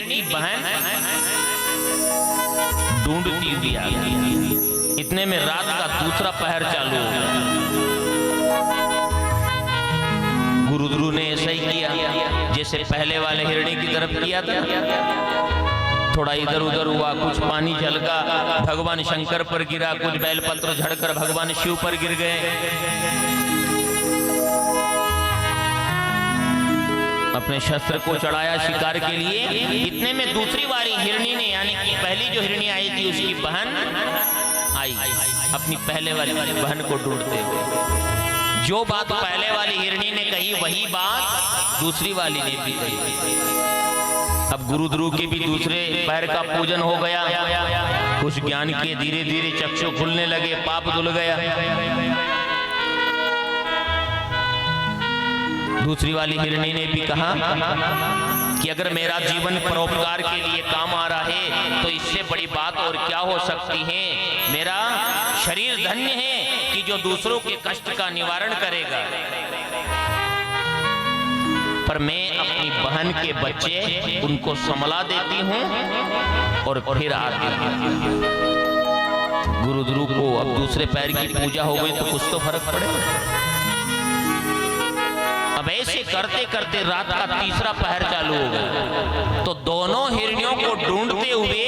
की बहन ढूंढती हुई आ गई। इतने में रात का दूसरा पहर चालू हो गया। गुरु ध्रुव ने ऐसा ही किया जैसे पहले वाले हिरणी की तरफ किया था। थोड़ा इधर उधर हुआ, कुछ पानी झलका भगवान शंकर पर गिरा, कुछ बेलपत्र झड़कर भगवान शिव पर गिर गए। अपने शस्त्र को चढ़ाया शिकार के लिए। इतने में दूसरी बारी हिरणी ने, यानी कि पहली जो हिरणी आई थी उसकी बहन आई, अपनी पहले वाली बहन को ढूंढते हुए। जो बात पहले वाली हिरणी ने कही वही बात दूसरी वाली ने भी कही। अब गुरु ध्रुव के भी दूसरे पैर का पूजन हो गया, कुछ ज्ञान के धीरे धीरे चक्षु खुलने लगे, पाप धुल गया। दूसरी वाली हिरणी ने भी कहा कि अगर मेरा जीवन परोपकार के लिए काम आ रहा है तो इससे बड़ी बात और क्या हो सकती है। मेरा शरीर धन्य है कि जो दूसरों के कष्ट का निवारण करेगा, पर मैं अपनी बहन के बच्चे उनको संभला देती हूँ और फिर आती हूँ। गुरु ध्रुव को अब दूसरे पैर की पूजा हो गई तो कुछ तो फर्क पड़ेगा। अब ऐसे करते करते रात का तीसरा पहर चालू हो गया, तो दोनों हिरणियों को ढूंढते हुए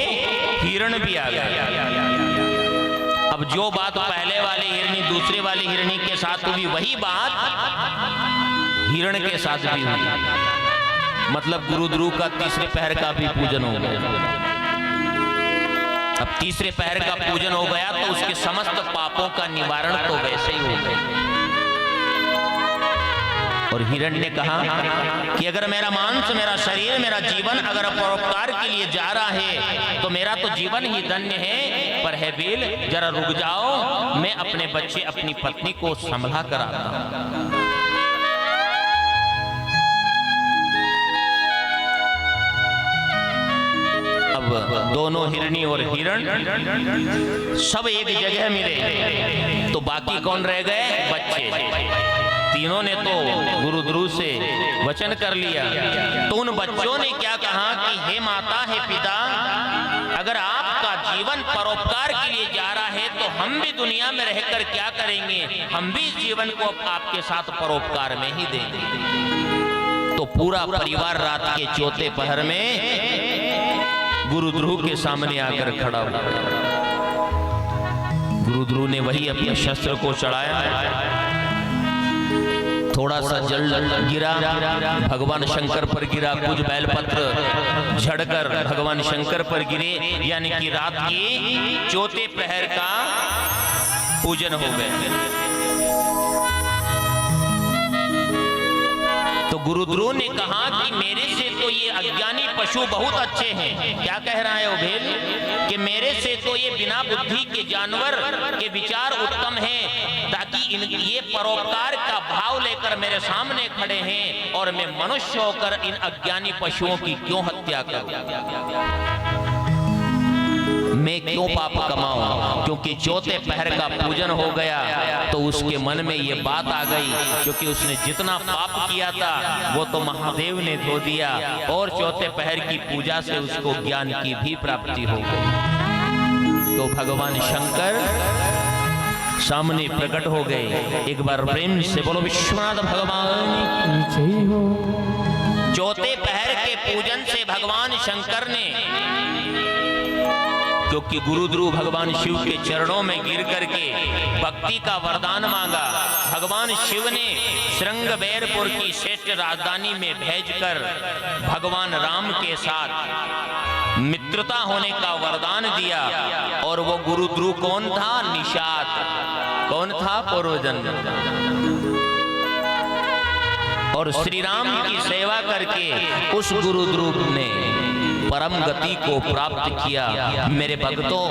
हिरण भी आ गया। अब जो बात पहले वाली हिरणी दूसरी वाली हिरणी के साथ हुई वही बात हिरण के साथ भी हुई। मतलब गुरु ध्रुव का तीसरे पहर का भी पूजन हो गया। अब तीसरे पहर का पूजन हो गया तो उसके समस्त पापों का निवारण तो वैसे ही हो गया। और हिरण ने कहा कि अगर मेरा मांस, मेरा शरीर, मेरा जीवन अगर परोपकार के लिए जा रहा है तो मेरा तो जीवन ही धन्य है। पर है बेल, जरा रुक जाओ, मैं अपने बच्चे, अपनी पत्नी को संभला कर आता हूं। अब दोनों हिरणी और हिरण सब एक जगह मिले, तो बाकी कौन रह गए? बच्चे। तीनों ने तो गुरु ध्रुव से वचन कर लिया। तो उन बच्चों ने क्या कहा कि हे माता, हे पिता, अगर आपका जीवन परोपकार के लिए जा रहा है तो हम भी दुनिया में रहकर क्या करेंगे, हम भी जीवन को आपके साथ परोपकार में ही देंगे। तो पूरा परिवार रात के चौथे पहर में गुरु ध्रुव के सामने आकर खड़ा हुआ। गुरु ध्रुव ने वही अपने शस्त्र को चढ़ाया, थोड़ा सा जल गिरा, भगवान शंकर पर गिरा, कुछ बेलपत्र झड़कर भगवान शंकर पर गिरे, यानी कि रात के चौथे पहर का पूजन हो गया। तो गुरु ध्रुव ने कहा कि मेरे से तो ये अज्ञानी पशु बहुत अच्छे हैं। क्या कह रहा है वो भेल कि मेरे से तो ये बिना बुद्धि के जानवर के विचार उत्तम हैं, ताकि ये परोपकार का भाव लेकर मेरे सामने खड़े हैं और मैं मनुष्य होकर इन अज्ञानी पशुओं की क्यों हत्या करूं, मैं क्यों पाप कमाऊं। क्योंकि चौथे पहर का पूजन हो गया तो उसके मन में ये बात आ गई, क्योंकि उसने जितना पाप किया था वो तो महादेव ने धो दिया, और चौथे पहर की पूजा से उसको ज्ञान की भी प्राप्ति हो गई। तो भगवान शंकर सामने प्रकट हो गए। एक बार प्रेम से बोलो विश्वनाथ भगवान। जय हो। चौथे पहर के पूजन से भगवान शंकर ने, क्योंकि गुरु ध्रुव भगवान शिव के चरणों में गिर करके भक्ति का वरदान मांगा, भगवान शिव ने श्रृंगबेरपुर की श्रेष्ठ राजधानी में भेजकर भगवान राम के साथ मित्रता होने का वरदान दिया। और वो गुरु ध्रुव कौन था? निषाद। कौन था? पूर्वजन्म। और श्री राम की सेवा करके उस गुरु ध्रुव ने परम गति को प्राप्त किया। मेरे भक्तों,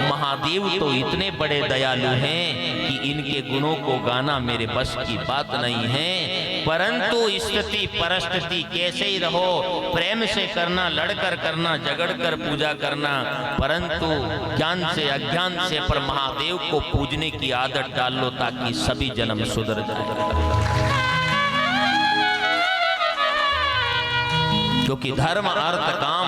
महादेव तो इतने बड़े दयालु हैं कि इनके गुणों को गाना मेरे बस की बात नहीं है। परंतु स्थिति परिस्थिति कैसे ही रहो, प्रेम से करना, लड़कर करना, झगड़कर पूजा करना, परंतु ज्ञान से अज्ञान से पर महादेव को पूजने की आदत डाल लो ताकि सभी जन्म सुधर जाए। क्योंकि धर्म अर्थ काम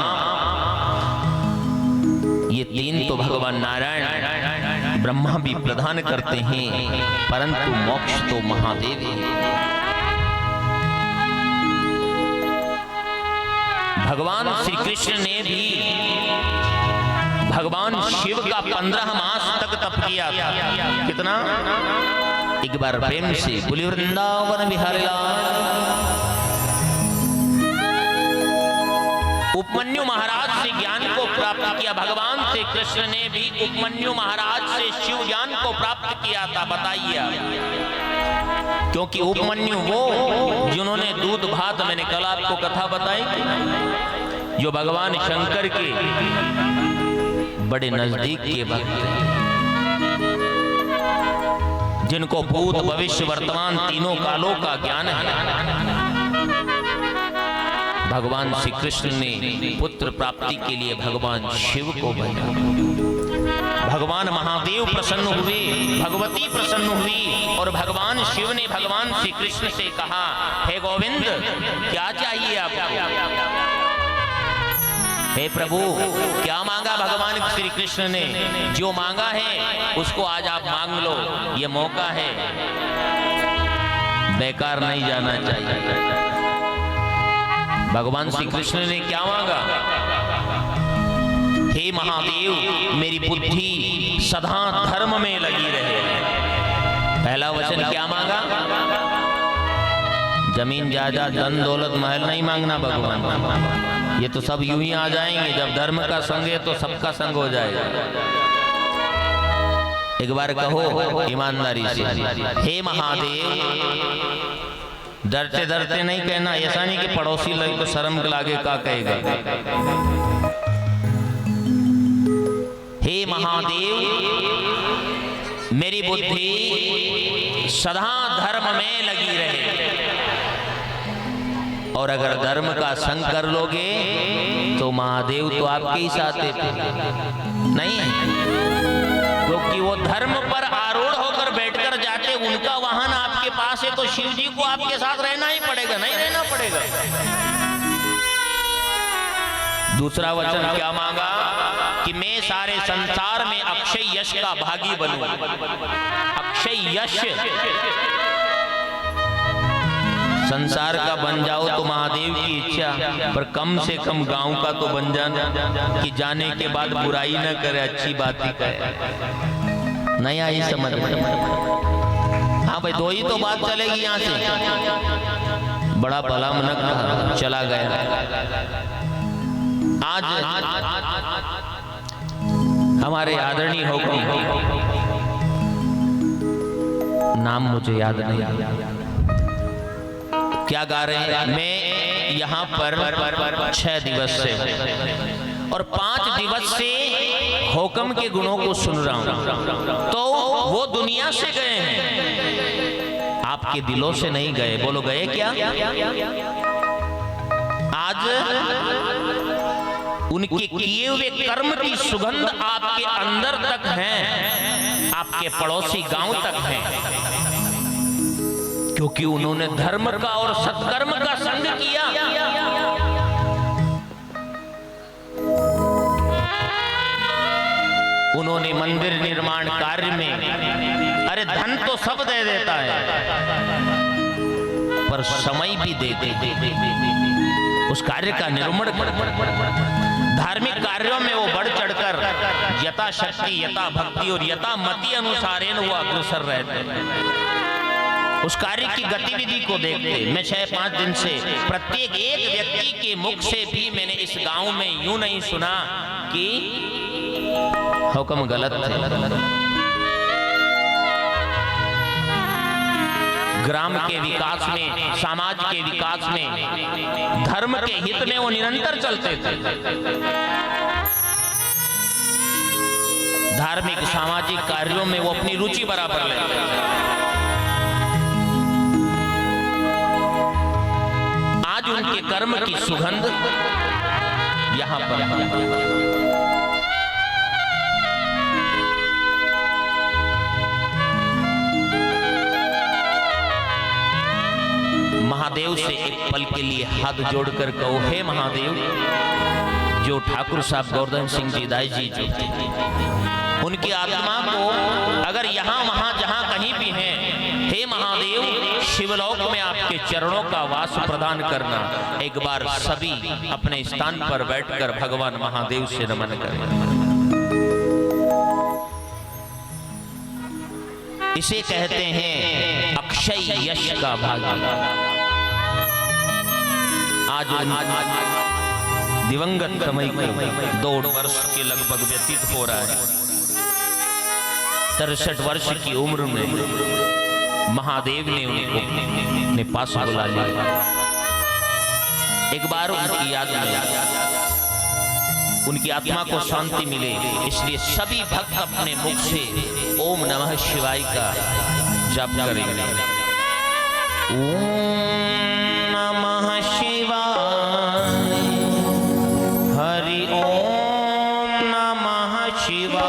ये तीन तो भगवान नारायण ब्रह्मा भी प्रदान करते हैं, परंतु मोक्ष तो महादेव है। भगवान श्री कृष्ण ने भी भगवान शिव का 15 मास तक तप किया था। कितना? एक बार प्रेम से बोलिए वृंदावन बिहारी लाल। उपमन्यु महाराज से ज्ञान को प्राप्त किया। भगवान श्री कृष्ण ने भी उपमन्यु महाराज से शिव ज्ञान को प्राप्त किया था। बताइए, क्योंकि उपमन्यु वो जिन्होंने दूध भात, मैंने कल आपको कथा बताई, जो भगवान शंकर के बड़े नजदीक के भक्त, जिनको भूत भविष्य वर्तमान तीनों कालों का ज्ञान है। भगवान श्री कृष्ण ने पुत्र प्राप्ति के लिए भगवान शिव को भेजा। भगवान महादेव प्रसन्न हुए, भगवती प्रसन्न हुई और भगवान शिव ने भगवान श्री कृष्ण से कहा, हे गोविंद, क्या चाहिए आपको? हे प्रभु, क्या मांगा भगवान श्री कृष्ण ने? जो मांगा है उसको आज आप मांग लो, ये मौका है, बेकार नहीं जाना चाहिए। भगवान श्री कृष्ण ने क्या मांगा? हे महादेव, मेरी बुद्धि सदा धर्म में लगी रहे। पहला वचन क्या मांगा? जमीन जायदाद धन दौलत महल नहीं मांगना भगवान, ये तो सब यूं ही आ जाएंगे। जब धर्म का संग है तो सबका संग हो जाएगा। एक बार कहो ईमानदारी से, हे महादेव। डरते डरते नहीं कहना, ऐसा नहीं कि पड़ोसी लगे तो शर्म लागे का कहेगा। हे महादेव, मेरी बुद्धि सदा धर्म में लगी रहे, और अगर धर्म का संग कर लोगे तो महादेव तो आपके ही साथ नहीं, क्योंकि वो धर्म पर आरूढ़ होकर बैठकर जाते, उनका वाहन आपके पास है, तो शिव जी को आपके साथ रहना ही पड़ेगा, नहीं रहना पड़ेगा। दूसरा वचन क्या मांगा? कि मैं सारे संसार में अक्षय यश का भागी बनूं। अक्षय यश संसार का बन जाओ तो महादेव की इच्छा, पर कम से कम गांव का तो बन जाना, कि जाने के बाद बुराई न करे, अच्छी बात ही करे। नहीं आई समझ में? हाँ भाई, दो ही तो बात चलेगी यहाँ से। बड़ा भला मनक चला गया। आज हमारे आदरणीय हुक्म, नाम मुझे याद नहीं, क्या गा रहे हैं? मैं यहाँ पर 6 दिवस से और 5 दिवस से हुक्म के गुणों को सुन रहा हूँ। तो वो दुनिया से गए हैं, आपके दिलों से नहीं गए। बोलो गए क्या? आज उनके किए हुए कर्म की सुगंध आपके अंदर तक है, आपके पड़ोसी गांव तक है, क्योंकि उन्होंने धर्म का और सत्कर्म का संग किया। उन्होंने मंदिर निर्माण कार्य में, अरे अरे धन तो सब दे देता है, पर समय भी दे दे उस कार्य का निर्मण धार्मिक कार्यों में वो बढ़ चढ़कर यथा शक्ति, यथा भक्ति और यथा मति अनुसारेण वो अग्रसर रहते हैं। उस कार्य की गतिविधि को देखते मैं 6-5 दिन से प्रत्येक एक व्यक्ति के मुख से भी मैंने इस गांव में यूं नहीं सुना कि हुक्म गलत थे। ग्राम के विकास में, समाज के विकास में, धर्म के हित में वो निरंतर चलते थे। धार्मिक सामाजिक कार्यों में वो अपनी रुचि बराबर लेते थे। आज उनके कर्म की सुगंध यहां पर महादेव से एक पल के लिए हाथ जोड़कर कहो, हे महादेव, जो ठाकुर साहब गोवर्धन सिंह जी दाई जी जो उनकी आत्मा को अगर यहाँ वहां जहां कहीं भी हैं, हे महादेव, शिवलोक में आपके चरणों का वास प्रदान करना। एक बार सभी अपने स्थान पर बैठकर भगवान महादेव से नमन करें। इसे कहते हैं अक्षय यश का भाग्य। आज दिवंगत समय को 2 वर्ष के लगभग व्यतीत हो रहा है। 63 वर्ष की उम्र में महादेव ने उनको अपने पास बुला लिया। एक बार उनकी याद में उनकी आत्मा को शांति मिले, इसलिए सभी भक्त अपने मुख से ओम नमः शिवाय का जप करेंगे। ओम नमः शिवाय, हरि ओम नमः शिवाय।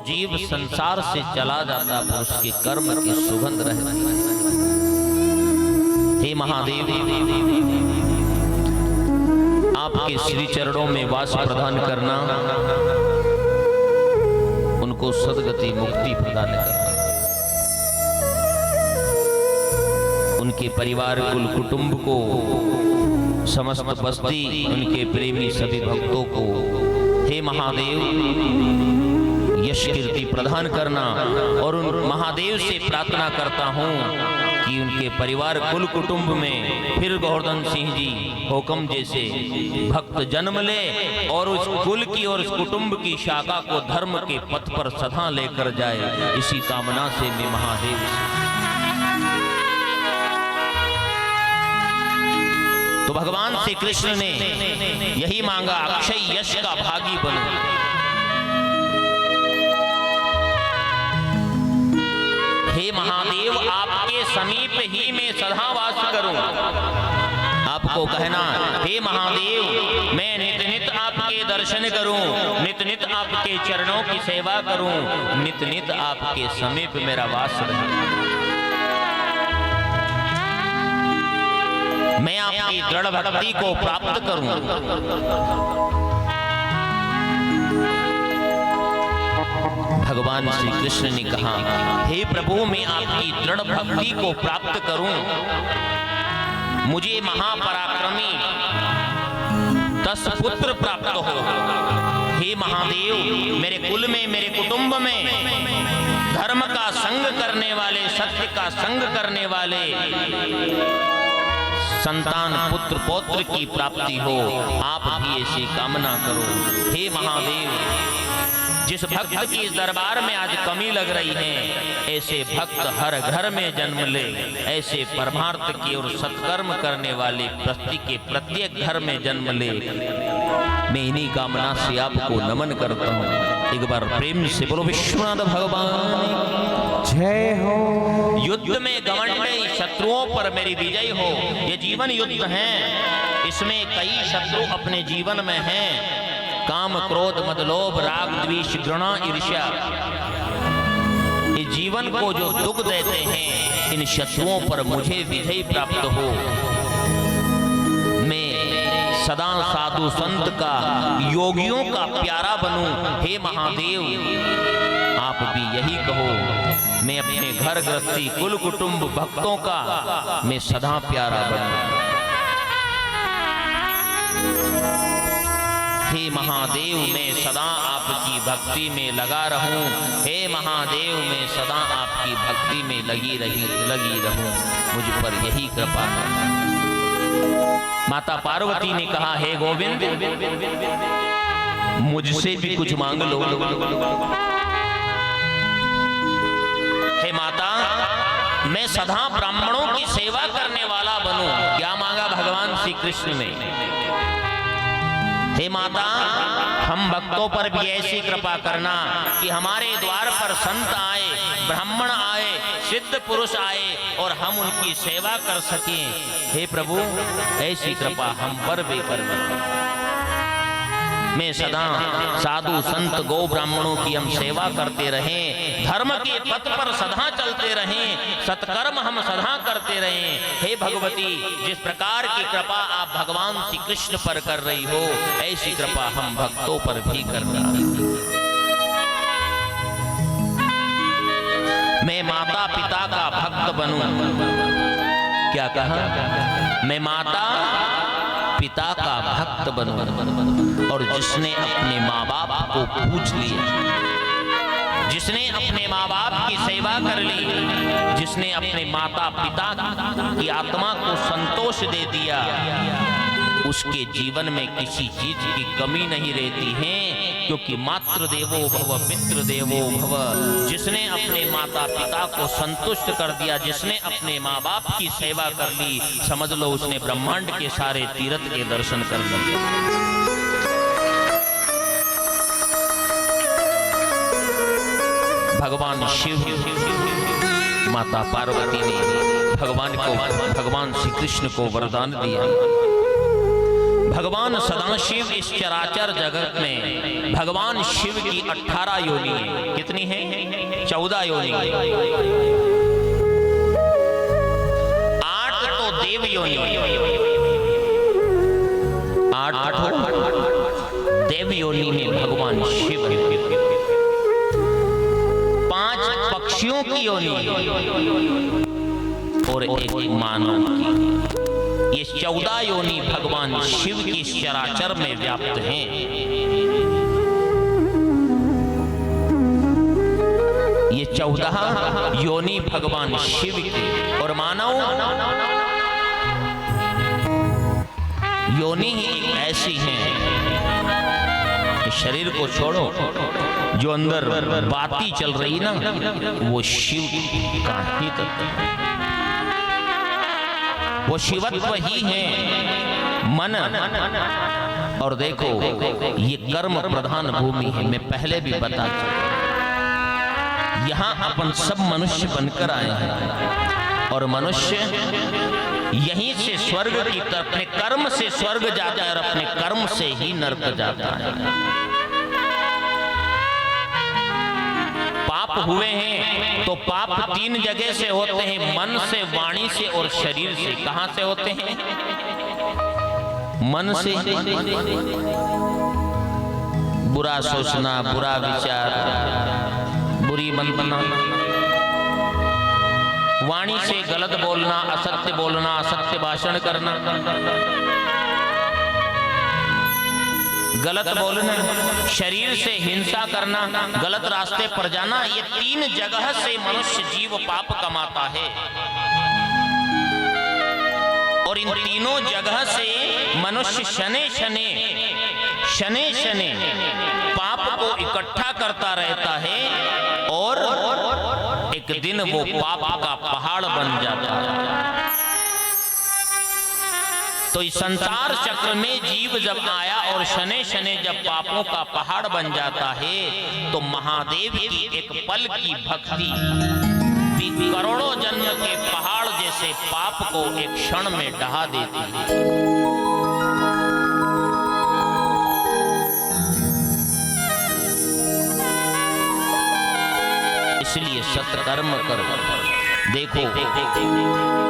जीव संसार से चला जाता पर उसके कर्म की सुगंध रहती है। हे महादेव, आपके श्री चरणों में वास प्रदान करना, उनको सदगति मुक्ति प्रदान करना, उनके परिवार कुल कुटुंब को, समस्त बस्ती, उनके प्रेमी सभी भक्तों को हे महादेव यश कीर्ति प्रदान करना। और उन महादेव से प्रार्थना करता हूँ कि उनके परिवार कुल कुटुंब में फिर गोवर्धन सिंह जी हुक्म जैसे भक्त जन्म ले और उस कुल की और उस कुटुंब की शाखा को धर्म के पथ पर सदा लेकर जाए। इसी कामना से मैं महादेव से तो भगवान श्री कृष्ण ने यही मांगा, अक्षय यश का भागी बनो। हे महादेव, आपके समीप ही मैं सदा वास करूं। आपको कहना, हे महादेव, मैं नित नित आपके दर्शन करूं, नित नित आपके चरणों की सेवा करूं, नित नित आपके समीप मेरा वास रहे। मैं आपकी दृढ़ भक्ति को प्राप्त करूं। भगवान श्री कृष्ण ने कहा, हे प्रभु, मैं आपकी दृढ़ भक्ति को प्राप्त करूं, मुझे महापराक्रमी 10 पुत्र प्राप्त हो। हे महादेव, मेरे कुल में, मेरे कुटुंब में धर्म का संग करने वाले, सत्य का संग करने वाले संतान, पुत्र पौत्र की प्राप्ति हो। आप भी ऐसी कामना करो। हे महादेव, जिस भक्त की इस दरबार में आज कमी लग रही है, ऐसे भक्त हर घर में जन्म ले, ऐसे परमार्थ की और सत्कर्म करने वाले प्रति के प्रत्येक घर में जन्म ले। मैं इन्हीं कामना से आपको नमन करता हूँ। एक बार प्रेम से बोलो विश्वनाथ भगवान जय हो। युद्ध में घमंडी शत्रुओं पर मेरी विजय हो। ये जीवन युद्ध है, इसमें कई शत्रु अपने जीवन में हैं। काम, क्रोध, मद, लोभ, राग, द्वेष, घृणा, ईर्ष्या, इस जीवन को जो दुख देते हैं, इन शत्रुओं पर मुझे विजय प्राप्त हो। मैं सदा साधु संत का, योगियों का प्यारा बनूं। हे महादेव, आप भी यही कहो। मैं अपने घर गृहस्थी, कुल कुटुंब, भक्तों का मैं सदा प्यारा बनूं। हे महादेव, मैं सदा आपकी भक्ति में लगा रहूं। हे महादेव, मैं सदा आपकी भक्ति में लगी रहूं। मुझ पर यही कृपा करना। माता पार्वती ने कहा, हे गोविंद, मुझसे भी कुछ मांग लो। हे माता, मैं सदा ब्राह्मणों की सेवा करने वाला बनूं। क्या मांगा भगवान श्री कृष्ण ने? हे माता, हम भक्तों पर भी ऐसी कृपा करना कि हमारे द्वार पर संत आए, ब्राह्मण आए, सिद्ध पुरुष आए और हम उनकी सेवा कर सकें। हे प्रभु, ऐसी कृपा हम पर भी करना। मैं सदा साधु संत गौ ब्राह्मणों की हम सेवा करते रहें, धर्म के पथ पर सदा चलते रहें, सत्कर्म हम सदा करते रहें। हे भगवती, जिस प्रकार की कृपा आप भगवान श्री कृष्ण पर कर रही हो, ऐसी कृपा हम भक्तों पर भी करना। मैं माता पिता का भक्त बनूं। क्या कहा? मैं माता पिता का भक्त बनूं। और जिसने अपने माँ बाप को पूछ लिया, जिसने अपने माँ बाप की सेवा कर ली, जिसने अपने माता पिता की आत्मा को संतोष दे दिया, उसके जीवन में किसी चीज की कमी नहीं रहती है। क्योंकि मातृ देवो भव, पितृ देवो भव। जिसने अपने माता पिता को संतुष्ट कर दिया, जिसने अपने माँ बाप की सेवा कर ली, समझ लो उसने ब्रह्मांड के सारे तीर्थ के दर्शन कर लिए। भगवान शिव, माता पार्वती ने भगवान श्री कृष्ण को वरदान दिया। भगवान सदाशिव इस चराचर जगत में भगवान शिव की 18 योनि है। कितनी है? 14 योनि। 8 तो देव योनि, 8 देव योनि में भगवान शिव है। 5 पक्षियों की योनि और एक मानव की। ये 14 योनि भगवान शिव की चराचर में व्याप्त हैं। ये 14 योनि भगवान शिव की और मानव योनि ही ऐसी हैं कि शरीर को छोड़ो, जो अंदर बाती चल रही ना वो शिव का ही तत्व, वो शिवत्व ही है। मन और देखो ये कर्म प्रधान भूमि है। मैं पहले भी बता चुका, यहाँ अपन सब मनुष्य बनकर आए हैं और मनुष्य यहीं से स्वर्ग की तरफ अपने कर्म से स्वर्ग जाता है और अपने कर्म से ही नरक जाता है। पाप हुए हैं तो पाप 3 जगह से होते हैं, मन से, वाणी से और शरीर से। कहां से होते हैं? मन से बुरा सोचना, बुरा विचार, बुरी मन बनाना। वाणी से गलत बोलना, असत्य बोलना, असत्य भाषण करना, गलत बोलना। शरीर से हिंसा करना, गलत रास्ते पर जाना। ये 3 जगह से मनुष्य जीव पाप कमाता है और इन तीनों जगह से मनुष्य शने शने पाप को इकट्ठा करता रहता है और एक दिन वो पाप का पहाड़ बन जाता है। तो इस संसार चक्र में जीव जब आया और शने शने जब पापों का पहाड़ बन जाता है तो महादेव की एक पल की भक्ति करोड़ों जन्म के पहाड़ जैसे पाप को एक क्षण में ढहा देती है। इसलिए सत्कर्म करो। देखो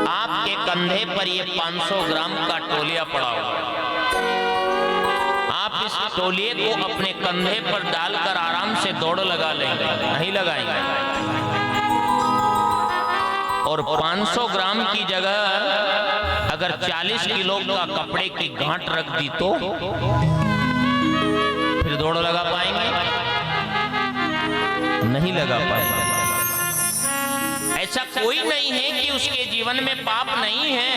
आपके कंधे पर ये 500 ग्राम का तौलिया पड़ा हुआ, आप इस तौलिए को अपने कंधे पर डालकर आराम से दौड़ लगा लेंगे, नहीं लगाएंगे। और 500 ग्राम की जगह अगर 40 किलो का कपड़े की गांठ रख दी तो फिर दौड़ लगा पाएंगे? नहीं लगा पाएंगे। ऐसा कोई नहीं है कि उसके जीवन में पाप नहीं है।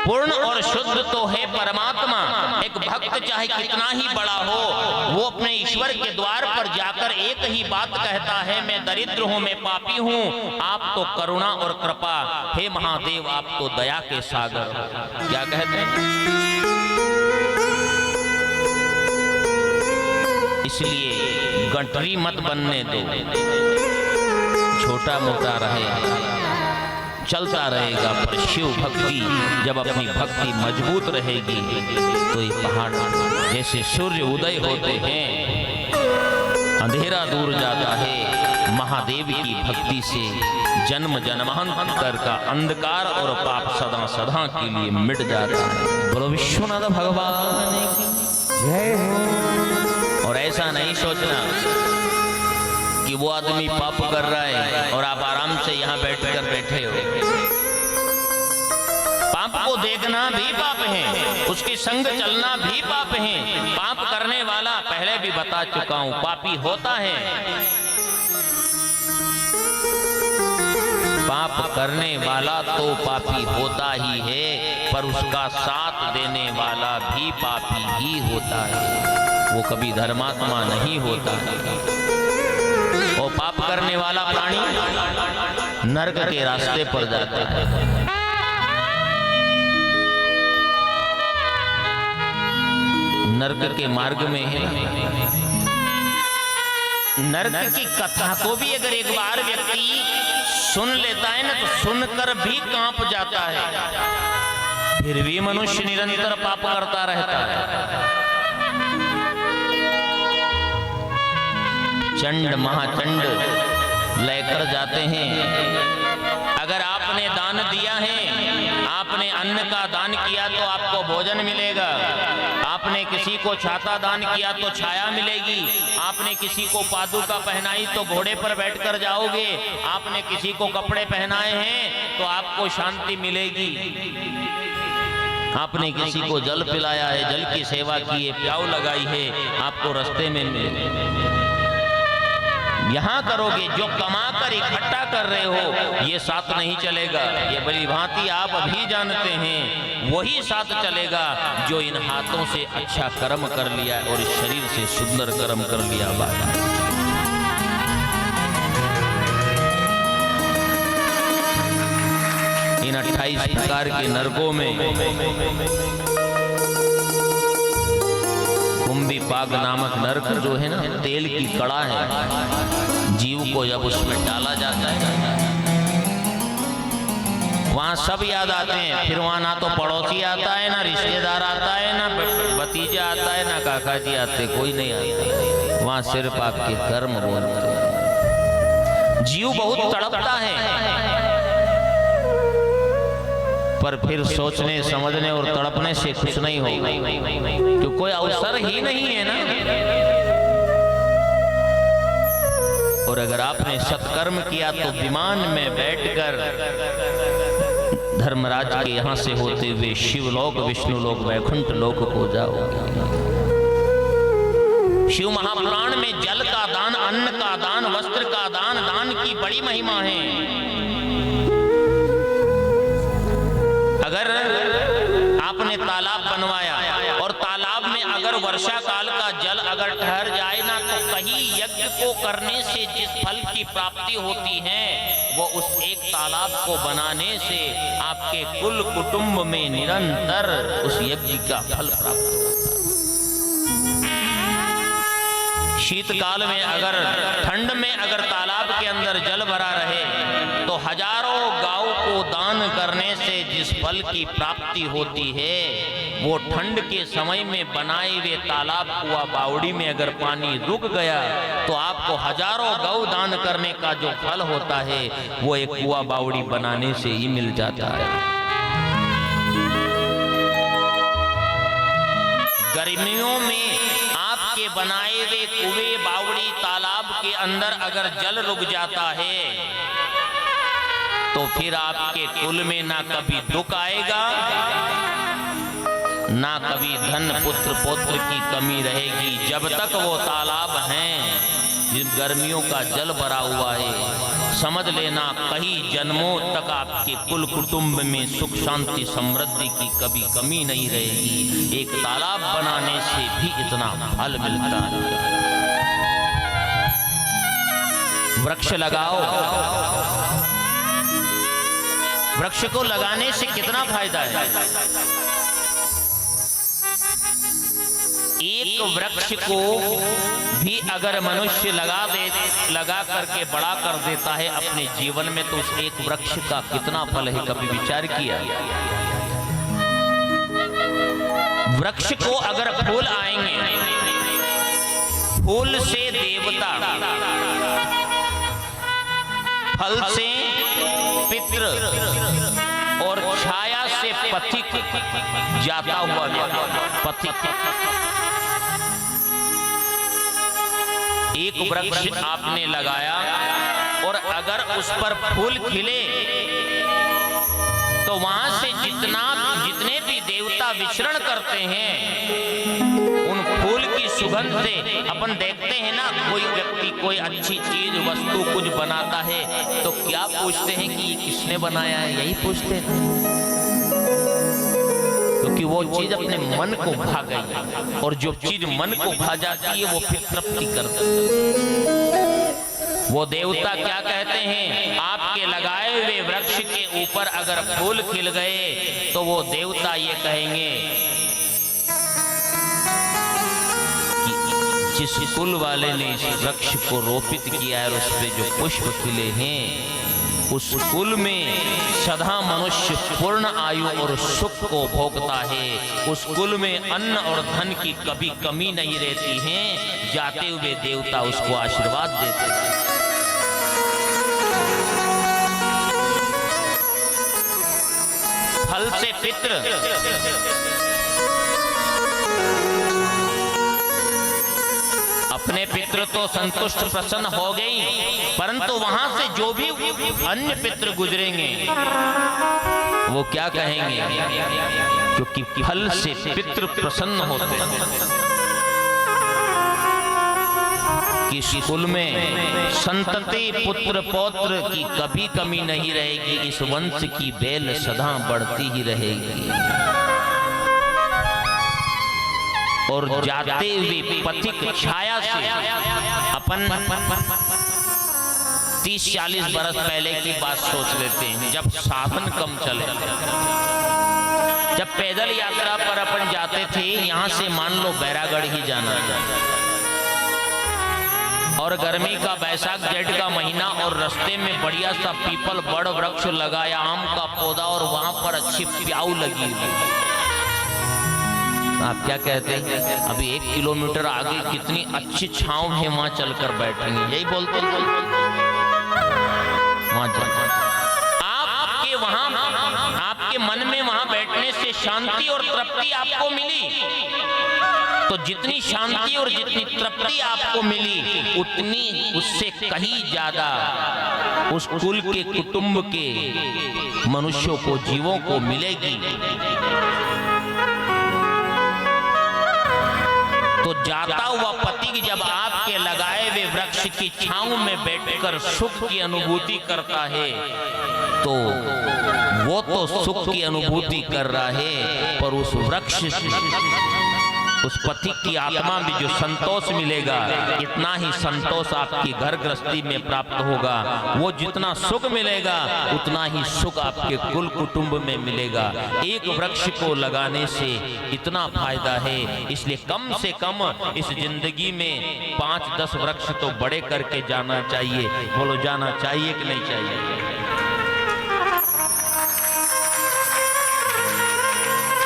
पूर्ण और शुद्ध तो है परमात्मा। एक भक्त चाहे कितना ही बड़ा हो, वो अपने ईश्वर के द्वार पर जाकर एक ही बात कहता है, मैं दरिद्र हूं, मैं पापी हूं, आप तो करुणा और कृपा, हे महादेव आप तो दया के सागर। क्या कहते हैं? इसलिए गंटरी मत बनने दो, छोटा मोटा रहे, चलता रहेगा। पर शिव भक्ति जब अपनी भक्ति मजबूत रहेगी तो ये पहाड़ जैसे सूर्य उदय होते हैं, अंधेरा दूर जाता है। महादेव की भक्ति से जन्म जन्मांतर का अंधकार और पाप सदा सदा के लिए मिट जाता है। बोलो विश्वनाथ भगवान की जय हो। और ऐसा नहीं सोचना कि वो आदमी पाप कर रहा है और आप आराम से यहाँ बैठकर बैठे हो। पाप को देखना भी पाप है, उसके संग चलना भी पाप है। पाप करने वाला, पहले भी बता चुका हूं, पापी होता है। पाप करने वाला तो पापी होता ही है, पर उसका साथ देने वाला भी पापी ही होता है। वो कभी धर्मात्मा नहीं होता है। और पाप करने वाला प्राणी नरक के रास्ते पर जाता है। नरक के मार्ग में है। नरक की कथा को भी अगर एक बार व्यक्ति सुन लेता है ना तो सुनकर भी कांप जाता है। फिर भी मनुष्य निरंतर पाप करता रहता है। चंड महाचंड लेकर जाते हैं, अगर आपने दान दिया है, आपने अन्न का दान किया तो आपको भोजन मिलेगा, आपने किसी को छाता दान किया तो छाया मिलेगी, आपने किसी को पादुका पहनाई तो घोड़े पर बैठकर जाओगे, आपने किसी को कपड़े पहनाए हैं तो आपको शांति मिलेगी, आपने किसी को जल पिलाया है, जल की सेवा की है, प्याऊ लगाई है, आपको रास्ते में मिलेगा। यहाँ करोगे जो कमाकर इकट्ठा कर रहे हो ये साथ नहीं चलेगा। ये बड़ी भांति आप अभी जानते हैं, वही साथ चलेगा जो इन हाथों से अच्छा कर्म कर लिया और इस शरीर से सुंदर कर्म कर लिया। इन 28 प्रकार के नरकों में कुंभी पाग नामक नरक जो है ना, तेल की कड़ा है। जीव को जब उसमें डाला जाता है वहां सब याद आते हैं, फिर वहां ना तो पड़ोसी आता है, ना रिश्तेदार आता है, ना भतीजा आता है, ना काका जी आते, कोई नहीं आता। वहां सिर्फ आपके कर्म बोलते हैं। जीव बहुत तड़पता है, पर फिर सोचने समझने और तड़पने से कुछ नहीं होगा, क्योंकि कोई अवसर ही नहीं है ना। और अगर आपने सत्कर्म किया तो विमान में बैठकर धर्मराज के यहां से होते हुए शिवलोक, विष्णुलोक, वैकुंठ लोक को जाओगे। शिव महापुराण में जल का दान, अन्न का दान, वस्त्र का दान, दान की बड़ी महिमा है। अगर आपने तालाब बनवाया और तालाब में अगर वर्षा काल का जल अगर ठहर जाए ना, तो कहीं यज्ञ को करने से जिस फल की प्राप्ति होती है वो उस एक तालाब को बनाने से आपके कुल कुटुंब में निरंतर उस यज्ञ का फल प्राप्त होता है। शीतकाल में अगर, ठंड में अगर तालाब के अंदर जल भरा रहे तो हजारों गांव को दान करने से जिस फल की प्राप्ति होती है वो ठंड के समय में बनाए हुए तालाब, कुआ, बावड़ी में अगर पानी रुक गया तो आपको हजारों गौ दान करने का जो फल होता है वो एक कुआ बावड़ी बनाने से ही मिल जाता है। गर्मियों में आपके बनाए हुए कुएं, बावड़ी, तालाब के अंदर अगर जल रुक जाता है तो फिर आपके कुल में ना कभी दुख आएगा, ना कभी धन पुत्र पौत्र की कमी रहेगी। जब तक वो तालाब हैं, जिन गर्मियों का जल भरा हुआ है, समझ लेना कई जन्मों तक आपके कुल कुटुंब में सुख शांति समृद्धि की कभी कमी नहीं रहेगी। एक तालाब बनाने से भी इतना फल मिलता है। वृक्ष लगाओ, वृक्ष को लगाने से कितना फायदा है। एक वृक्ष को भी अगर मनुष्य लगा करके बड़ा कर देता है अपने जीवन में, तो उस एक वृक्ष का कितना फल है, कभी विचार किया? वृक्ष को अगर फूल आएंगे, फूल से देवता, फल से पितृ और छाया से पथिक जाता हुआ पथिक। एक वृक्ष आपने लगाया और अगर उस पर फूल खिले तो वहां से जितने भी देवता विचरण करते हैं उन फूल की सुगंध से अपन देखते हैं ना, कोई व्यक्ति कोई अच्छी चीज वस्तु कुछ बनाता है तो क्या पूछते हैं कि ये किसने बनाया है? यही पूछते हैं, क्योंकि वो चीज अपने मन को भा गई और जो चीज मन को भा जाती है वो फिर तृप्ति करती है। वो देवता क्या कहते हैं, आपके लगाए हुए वृक्ष के ऊपर अगर फूल खिल गए तो वो देवता ये कहेंगे कि जिस कुल वाले ने इस वृक्ष को रोपित किया है और उस पे जो पुष्प खिले हैं उस कुल में सदा मनुष्य पूर्ण आयु और सुख को भोगता है। उस कुल में अन्न और धन की कभी कमी नहीं रहती है। जाते हुए देवता उसको आशीर्वाद देते हैं। फल से पितृ अपने पितृ तो संतुष्ट प्रसन्न हो गई, परंतु वहां से जो भी अन्य पितृ गुजरेंगे वो क्या कहेंगे? क्योंकि फल से पितृ प्रसन्न होते हैं। किस कुल में संतति पुत्र पौत्र की कभी कमी नहीं रहेगी। इस वंश की बेल सदा बढ़ती ही रहेगी। और जाते हुए पथिक छाया से अपन 30-40 बरस पहले की बात सोच लेते हैं, जब साधन कम चले। जब पैदल यात्रा पर अपन जाते थे, यहां से मान लो बैरागढ़ ही जाना और गर्मी का बैसाख जेठ का महीना और रास्ते में बढ़िया सा पीपल बड़ वृक्ष लगाया, आम का पौधा, और वहां पर अच्छी प्याऊ लगी हुई। आप क्या कहते हैं? अभी 1 किलोमीटर आगे कितनी अच्छी छांव है, वहां चलकर बैठेंगे। यही बोलते हैं वहां आपके वहां आपके मन में वहां बैठने से शांति और तृप्ति आपको मिली। तो जितनी शांति और जितनी तृप्ति आपको मिली, उतनी उससे कहीं ज्यादा उस कुल के कुटुंब के मनुष्यों को, जीवों को मिलेगी। तो जाता हुआ पथिक जब आपके लगाए हुए वृक्ष की छांव में बैठकर सुख की अनुभूति करता है, तो वो तो सुख की अनुभूति कर रहा है, पर उस वृक्ष से उस पथिक की आत्मा में जो संतोष मिलेगा, इतना ही संतोष आपकी घर गृहस्थी में प्राप्त होगा। वो जितना सुख मिलेगा, उतना ही सुख आपके कुल कुटुंब में मिलेगा। एक वृक्ष को लगाने से इतना फायदा है, इसलिए कम से कम इस जिंदगी में 5-10 वृक्ष तो बड़े करके जाना चाहिए। बोलो, जाना चाहिए कि नहीं चाहिए?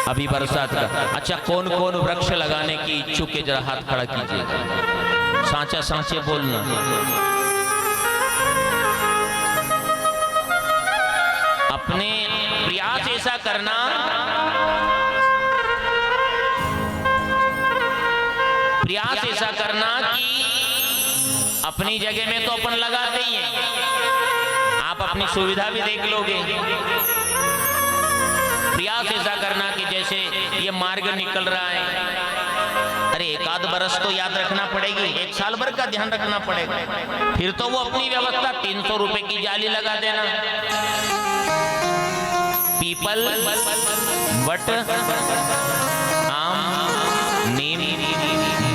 अभी बरसात का, अच्छा कौन कौन वृक्ष लगाने की इच्छुक है? जरा हाथ खड़ा कीजिएगा। सांचा सांचे बोलना। अपने प्रयास ऐसा करना कि अपनी जगह में तो अपन लगाते ही हैं, आप अपनी सुविधा भी देख लोगे। प्रयास ऐसा करना कि जैसे ये मार्ग निकल रहा है, अरे 1 आध बरस तो याद रखना पड़ेगी, 1 साल भर का ध्यान रखना पड़ेगा। फिर तो वो अपनी व्यवस्था 300 रुपए की जाली लगा देना। पीपल, बट, आम, नीम,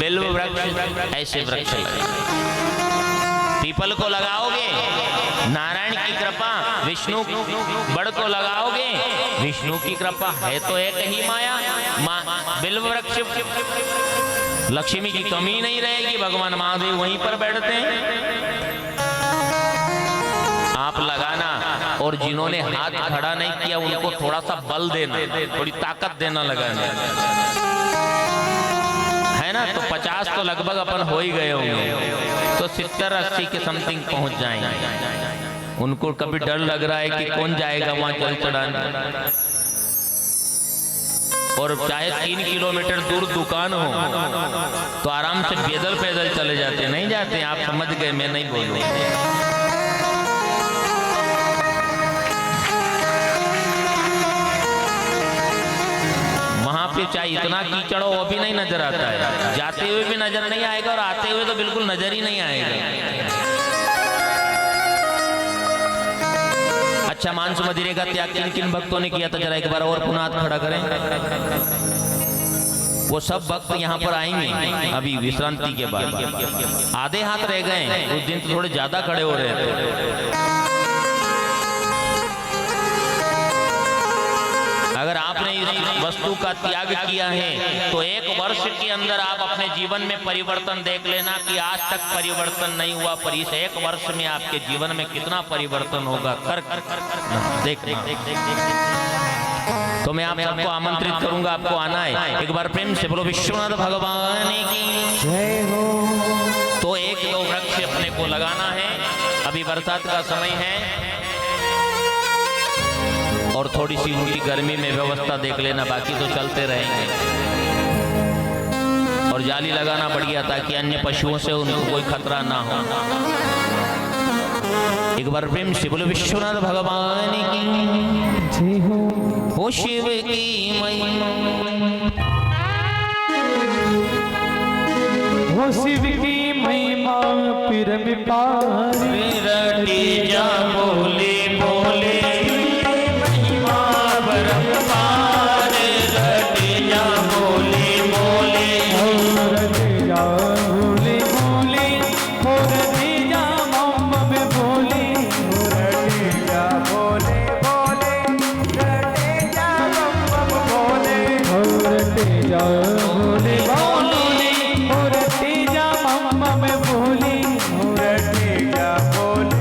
बिल्व वृक्ष, ऐसे वृक्ष पीपल को लगाओगे, नारायण की कृपा, विष्णु बड़ को लगाओगे, विष्णु की कृपा है तो एक ही माया। बिल्व वृक्ष, लक्ष्मी की कमी नहीं रहेगी, भगवान महादेव वहीं पर बैठते हैं। आप लगाना, और जिन्होंने हाथ खड़ा नहीं किया उनको थोड़ा सा बल देना, थोड़ी ताकत देना लगाने, है ना? तो 50 तो लगभग अपन हो ही गए होंगे, तो 70-80 के समथिंग पहुंच जाएंगे। उनको कभी डर लग रहा है कि कौन जाएगा वहां जल चढ़ाने, और चाहे 3 किलोमीटर दूर दुकान हो तो आराम से पैदल चले जाते, नहीं जाते? आप समझ गए, मैं नहीं बोल रहा। वहां पे चाहे इतना कीचड़ हो, वो भी नहीं नजर आता है। जाते हुए भी नजर नहीं आएगा और आते हुए तो बिल्कुल नजर ही नहीं आएगा। अच्छा, मांस मदिरे का त्याग किन किन भक्तों ने किया था? जरा एक बार और पुनः हाथ खड़ा करें। वो सब भक्त यहाँ पर आएंगे अभी विश्रांति के बाद। आधे हाथ रह गए, उस दिन तो थोड़े ज्यादा खड़े हो रहे थे। अगर आपने वस्तु का त्याग किया है तो 1 वर्ष के अंदर आप अपने जीवन में परिवर्तन देख लेना कि आज तक परिवर्तन नहीं हुआ, पर इस 1 वर्ष में आपके जीवन में कितना परिवर्तन होगा। देख तो मैं आप सबको आमंत्रित करूंगा, आपको आना है। एक बार प्रेम से बोलो विश्वनाथ भगवान की जय हो। तो 1-2 वृक्ष अपने को लगाना है। अभी बरसात का समय है और थोड़ी सी उनकी गर्मी में व्यवस्था देख लेना, बाकी तो चलते रहेंगे। और जाली लगाना बढ़िया ताकि अन्य पशुओं से उनको कोई खतरा ना हो। एक बार प्रेम से बोलो विश्वनाथ भगवान की जय हो। हो शिव की महिमा, हो शिव की महिमा पिरम पारी, रटी जा बोले बोले महिमा बरंबार, रटी जा बोले बोले रटे जा भोले भोले, हो रटे जा मम में भोले, हो रटे जा भोले भोले, रटे जा मम भोले, हो रटे जा भोले भोले, हो रटे जा मम में भोले, हो रटे जा भोले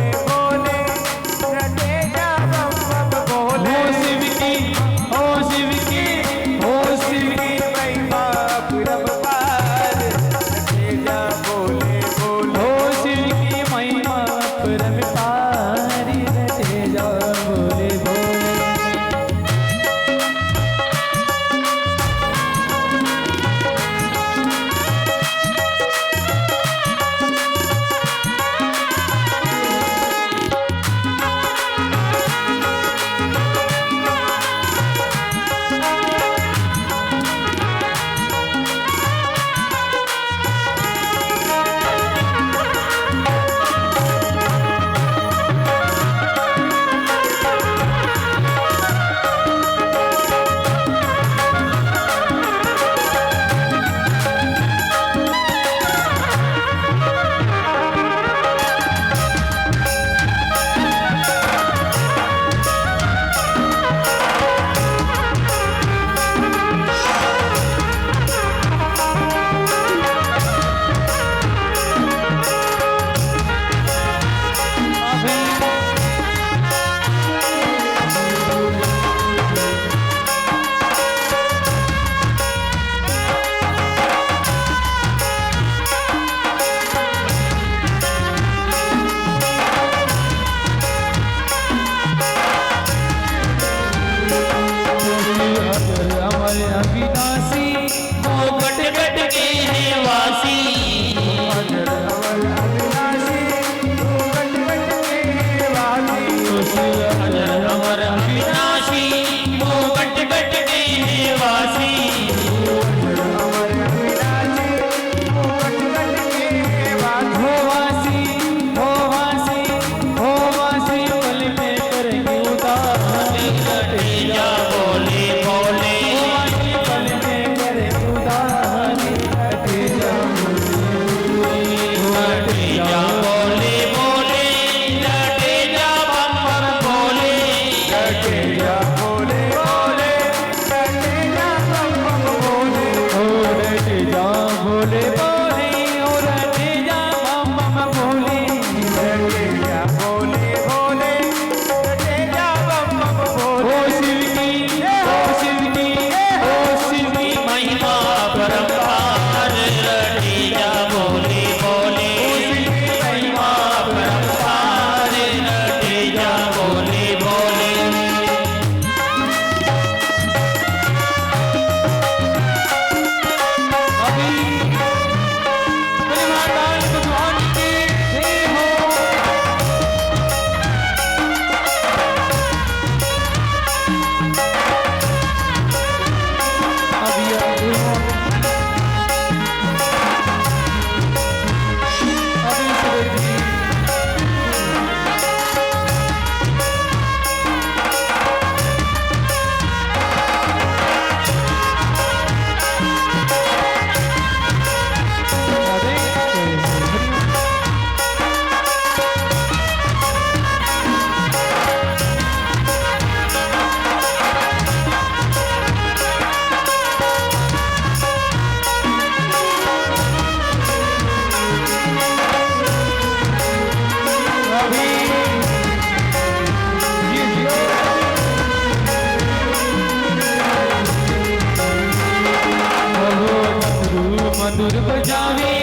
जावे,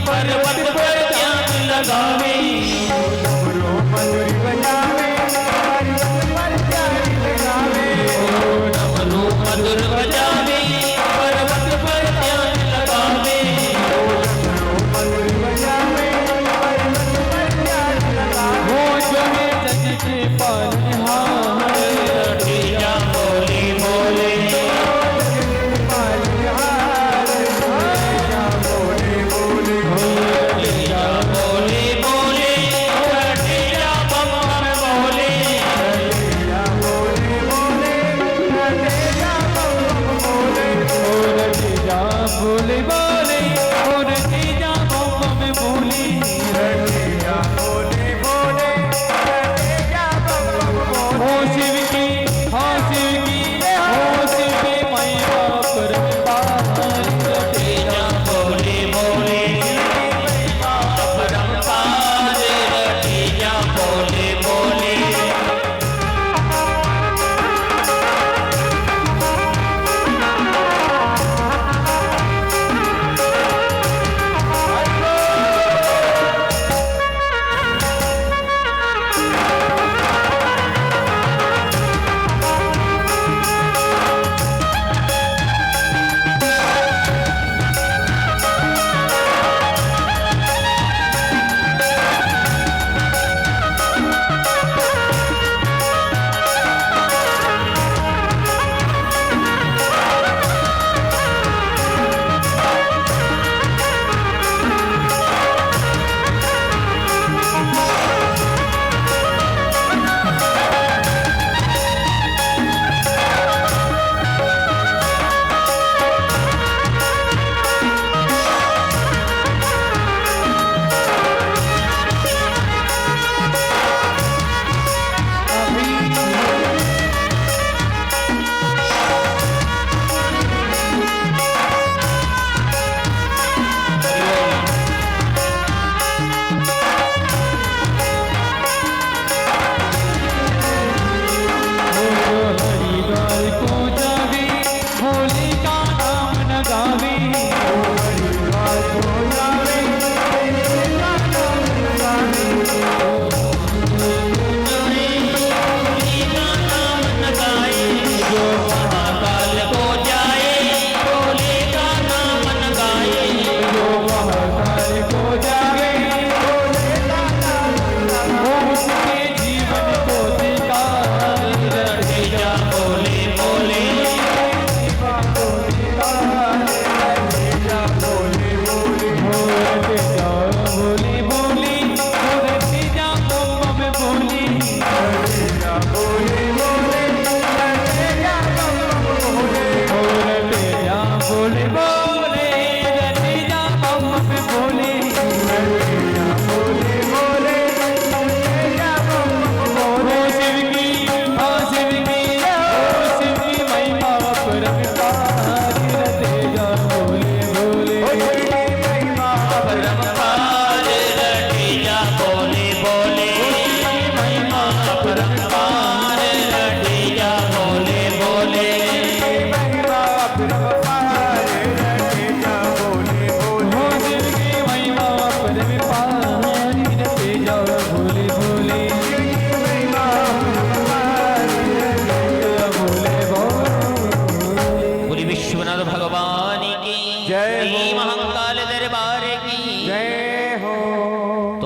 पर्वत पर ध्यान लगावे। डमरू मधुर बजावे, पर्वत पर ध्यान लगावे। डमरू मधुर बजावे, पर्वत पर ध्यान लगावे। डमरू मधुर बजावे, पर्वत पर ध्यान लगावे। वो जो है जग के पालनहार, रटिया बोले बोले। बोले बोले और तेजा बम में बोले, रटिया बोले बोले, रटिया बम बोले। हो शिव की, हो शिव की, हो शिव की महिमा परम्पार, रटिया बोले बोले, महिमा परम्पार, रटिया बोले बोले।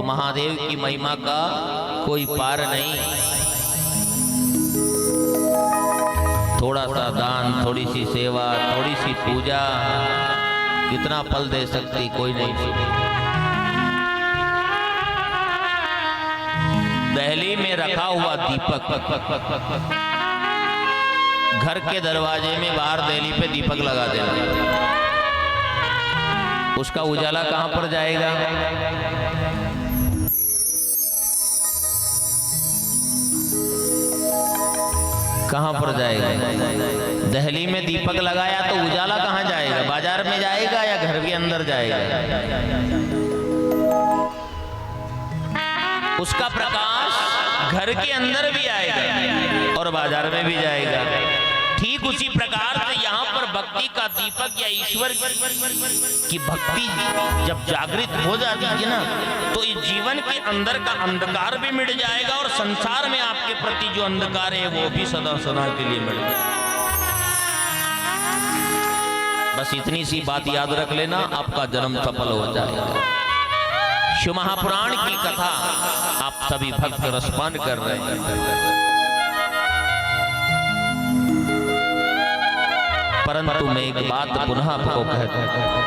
महादेव की महिमा का कोई पार नहीं। थोड़ा सा दान, थोड़ी सी सेवा, थोड़ी सी पूजा कितना फल दे सकती कोई नहीं। दहली में रखा हुआ दीपक, घर के दरवाजे में बाहर दहली पे दीपक लगा देना, उसका उजाला कहां पर जाएगा? कहां पर जाएगा? दहली में दीपक लगाया तो उजाला कहां जाएगा? बाजार में जाएगा या घर के अंदर जाएगा? उसका प्रकाश घर के अंदर भी आएगा और बाजार में भी जाएगा। ठीक ठीक उसी प्रकार से यहाँ पर भक्ति का दीपक या ईश्वर की भक्ति जब जागृत हो जाती है ना, तो इस जीवन के अंदर का अंधकार भी मिट जाएगा और संसार में आपके प्रति जो अंधकार है वो भी सदा सदा के लिए मिट जाएगा। बस इतनी सी बात याद रख लेना, आपका जन्म सफल हो जाएगा। शिव महापुराण की कथा आप सभी भक्त रसपान कर रहे हैं, परंतु मैं एक बात पुनः आपको कहता हूं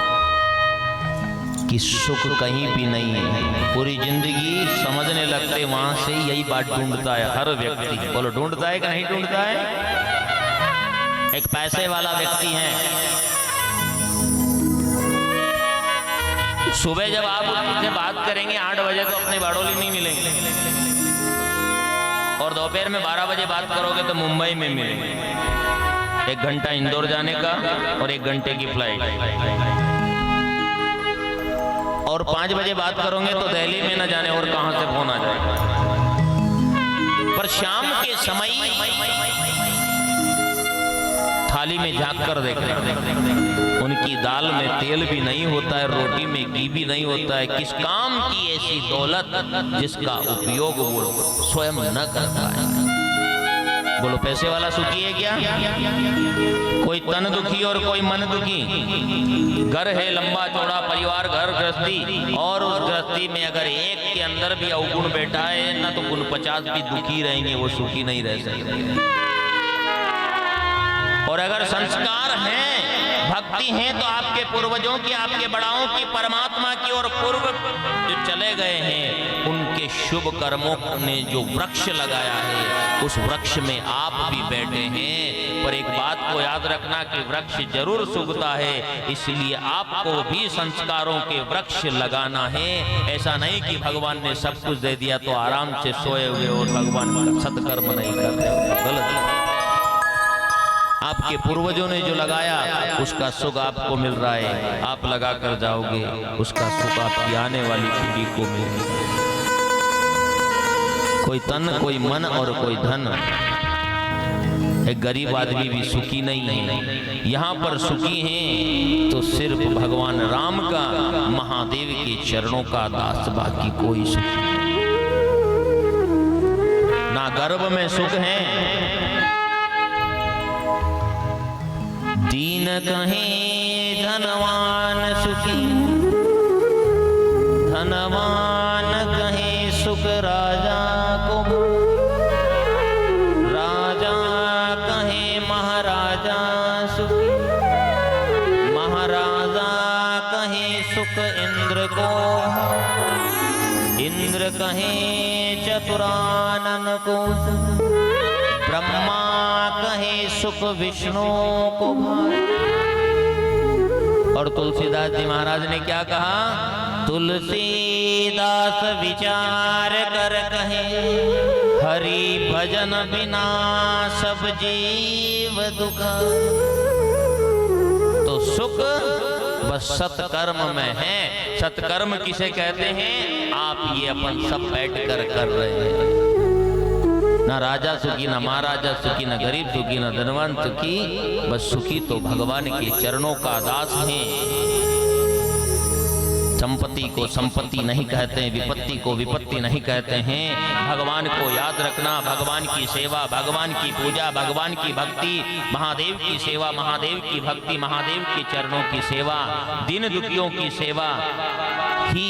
कि सुख कहीं भी नहीं है। पूरी जिंदगी समझने लगते वहां से यही बात ढूंढता है हर व्यक्ति। बोलो ढूंढता है कि नहीं ढूंढता है? एक पैसे वाला व्यक्ति है, सुबह जब आप उनसे बात करेंगे 8 बजे तो अपने बारडोली नहीं मिलेंगे, और दोपहर में 12 बजे बात करोगे तो मुंबई में मिलेंगे। 1 घंटा इंदौर जाने का और 1 घंटे की फ्लाइट, और 5 बजे बात करोगे तो दिल्ली में न जाने और कहां से फोन आ जाएगा। पर शाम के समय थाली में झांक कर देख रहे, उनकी दाल में तेल भी नहीं होता है, रोटी में घी भी नहीं होता है। किस काम की ऐसी दौलत जिसका उपयोग वो स्वयं न कर पाए। बोलो पैसे वाला सुखी है क्या? कोई तन दुखी और कोई मन दुखी। घर है लंबा चौड़ा परिवार, घर गृहस्थी, और उस गृहस्थी में अगर एक के अंदर भी अवगुण बैठा है ना, तो गुण 50 भी दुखी रहेंगे, वो सुखी नहीं रह सकते। और अगर संस्कार हैं, भक्ति है, तो आपके पूर्वजों की, आपके बड़ाओं की, परमात्मा की और पूर्व जो चले गए हैं उनके शुभ कर्मों ने जो वृक्ष लगाया है, उस वृक्ष में आप भी बैठे हैं। पर एक बात को याद रखना कि वृक्ष जरूर सूखता है, इसलिए आपको भी संस्कारों के वृक्ष लगाना है। ऐसा नहीं कि भगवान ने सब कुछ दे दिया तो आराम से सोए हुए और भगवान सत्कर्म नहीं करते, गलत। आपके पूर्वजों ने जो लगाया उसका सुख आपको मिल रहा है, आप लगा कर जाओगे, उसका सुख आपकी आने वाली पीढ़ी को मिलेगा। कोई तन, कोई मन और कोई धन। एक गरीब आदमी भी सुखी नहीं है। यहाँ पर सुखी हैं तो सिर्फ भगवान राम का, महादेव के चरणों का दास, बाकी कोई सुख नहीं। ना गर्भ में सुख है, दीन कहे धनवान सुखी, धनवान कहे सुख राजा को, राजा कहे महाराजा सुखी, महाराजा कहे सुख इंद्र को, इंद्र कहे चतुरानन को, ब्रह्मा कहे सुख विष्णु को। और तुलसीदास जी महाराज ने क्या कहा? तुलसीदास विचार कर कहे, हरि भजन बिना सब जीव दुख। तो सुख बस सत्कर्म में है। सत्कर्म किसे कहते हैं? आप ये अपन सब बैठ कर रहे हैं। ना राजा सुखी, ना महाराजा सुखी, ना गरीब सुखी, ना धनवान सुखी, बस सुखी तो भगवान के चरणों का दास है। संपत्ति को संपत्ति नहीं कहते हैं, विपत्ति को विपत्ति नहीं कहते हैं। भगवान को याद रखना, भगवान की सेवा, भगवान की पूजा, भगवान की भक्ति, महादेव की सेवा, महादेव की भक्ति, महादेव के चरणों की सेवा, दीन दुखियों की सेवा ही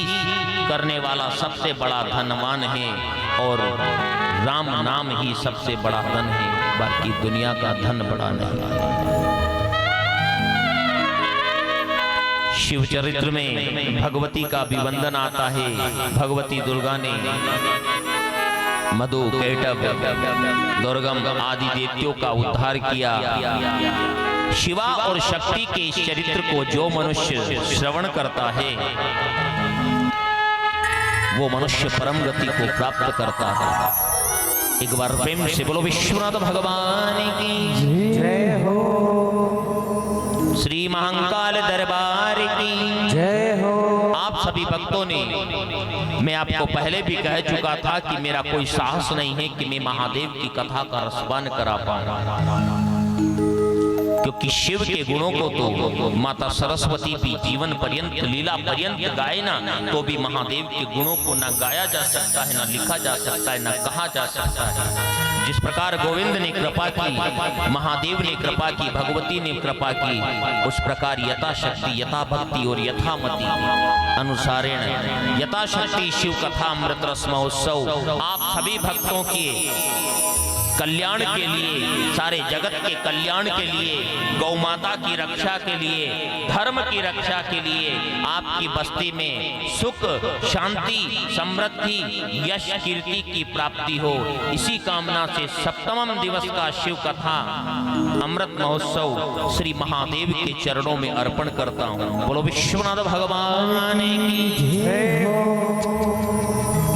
करने वाला सबसे बड़ा धनवान है। और राम नाम ही सबसे बड़ा धन है, बाकी दुनिया का धन बड़ा नहीं। शिव चरित्र में भगवती का भी वंदन आता है। भगवती दुर्गा ने मधु, कैटभ, दुर्गम आदि देवतियों का उद्धार किया। शिवा और शक्ति के इस चरित्र को जो मनुष्य श्रवण करता है वो मनुष्य परम गति को प्राप्त करता है। एक बार प्रेम से बोलो विश्वनाथ भगवान की जय हो, श्री महाकाल दरबार की जय हो। आप सभी भक्तों ने, मैं आपको पहले भी कह चुका था कि मेरा कोई साहस नहीं है कि मैं महादेव की कथा का रसपान करा पाऊं, क्योंकि शिव के गुणों को तो माता सरस्वती भी जीवन पर्यंत लीला पर्यंत गाए ना, तो भी महादेव के गुणों को ना गाया जा सकता है, ना लिखा जा सकता है, ना कहा जा सकता है। जिस प्रकार गोविंद ने कृपा की, महादेव ने कृपा की, भगवती ने कृपा की, उस प्रकार यथाशक्ति, यथा भक्ति और यथामति अनुसारेण यथाशक्ति शिव कथा अमृत रस महोत्सव आप सभी भक्तों के कल्याण के लिए, सारे जगत के कल्याण के लिए, गौ माता की रक्षा के लिए, धर्म की रक्षा के लिए, आपकी बस्ती में सुख, शांति, समृद्धि, यश, कीर्ति की प्राप्ति हो, इसी कामना से 7वां दिवस का शिव कथा अमृत महोत्सव श्री महादेव के चरणों में अर्पण करता हूँ। बोलो विश्वनाथ भगवान की जय।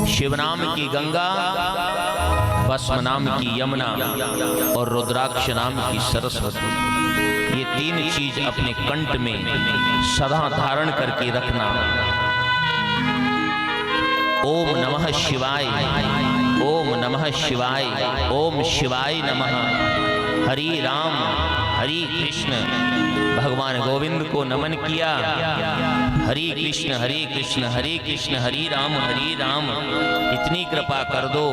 शिव नाम की गंगा, भस्म नाम की यमुना और रुद्राक्ष नाम की सरस्वती, ये 3 चीज अपने कंठ में सदा धारण करके रखना। ओम नमः शिवाय, ओम नमः शिवाय, ओम शिवाय नमः। हरि राम हरि कृष्ण, भगवान गोविंद को नमन किया। हरि कृष्ण हरि कृष्ण हरि कृष्ण हरि राम हरि राम। इतनी कृपा कर दो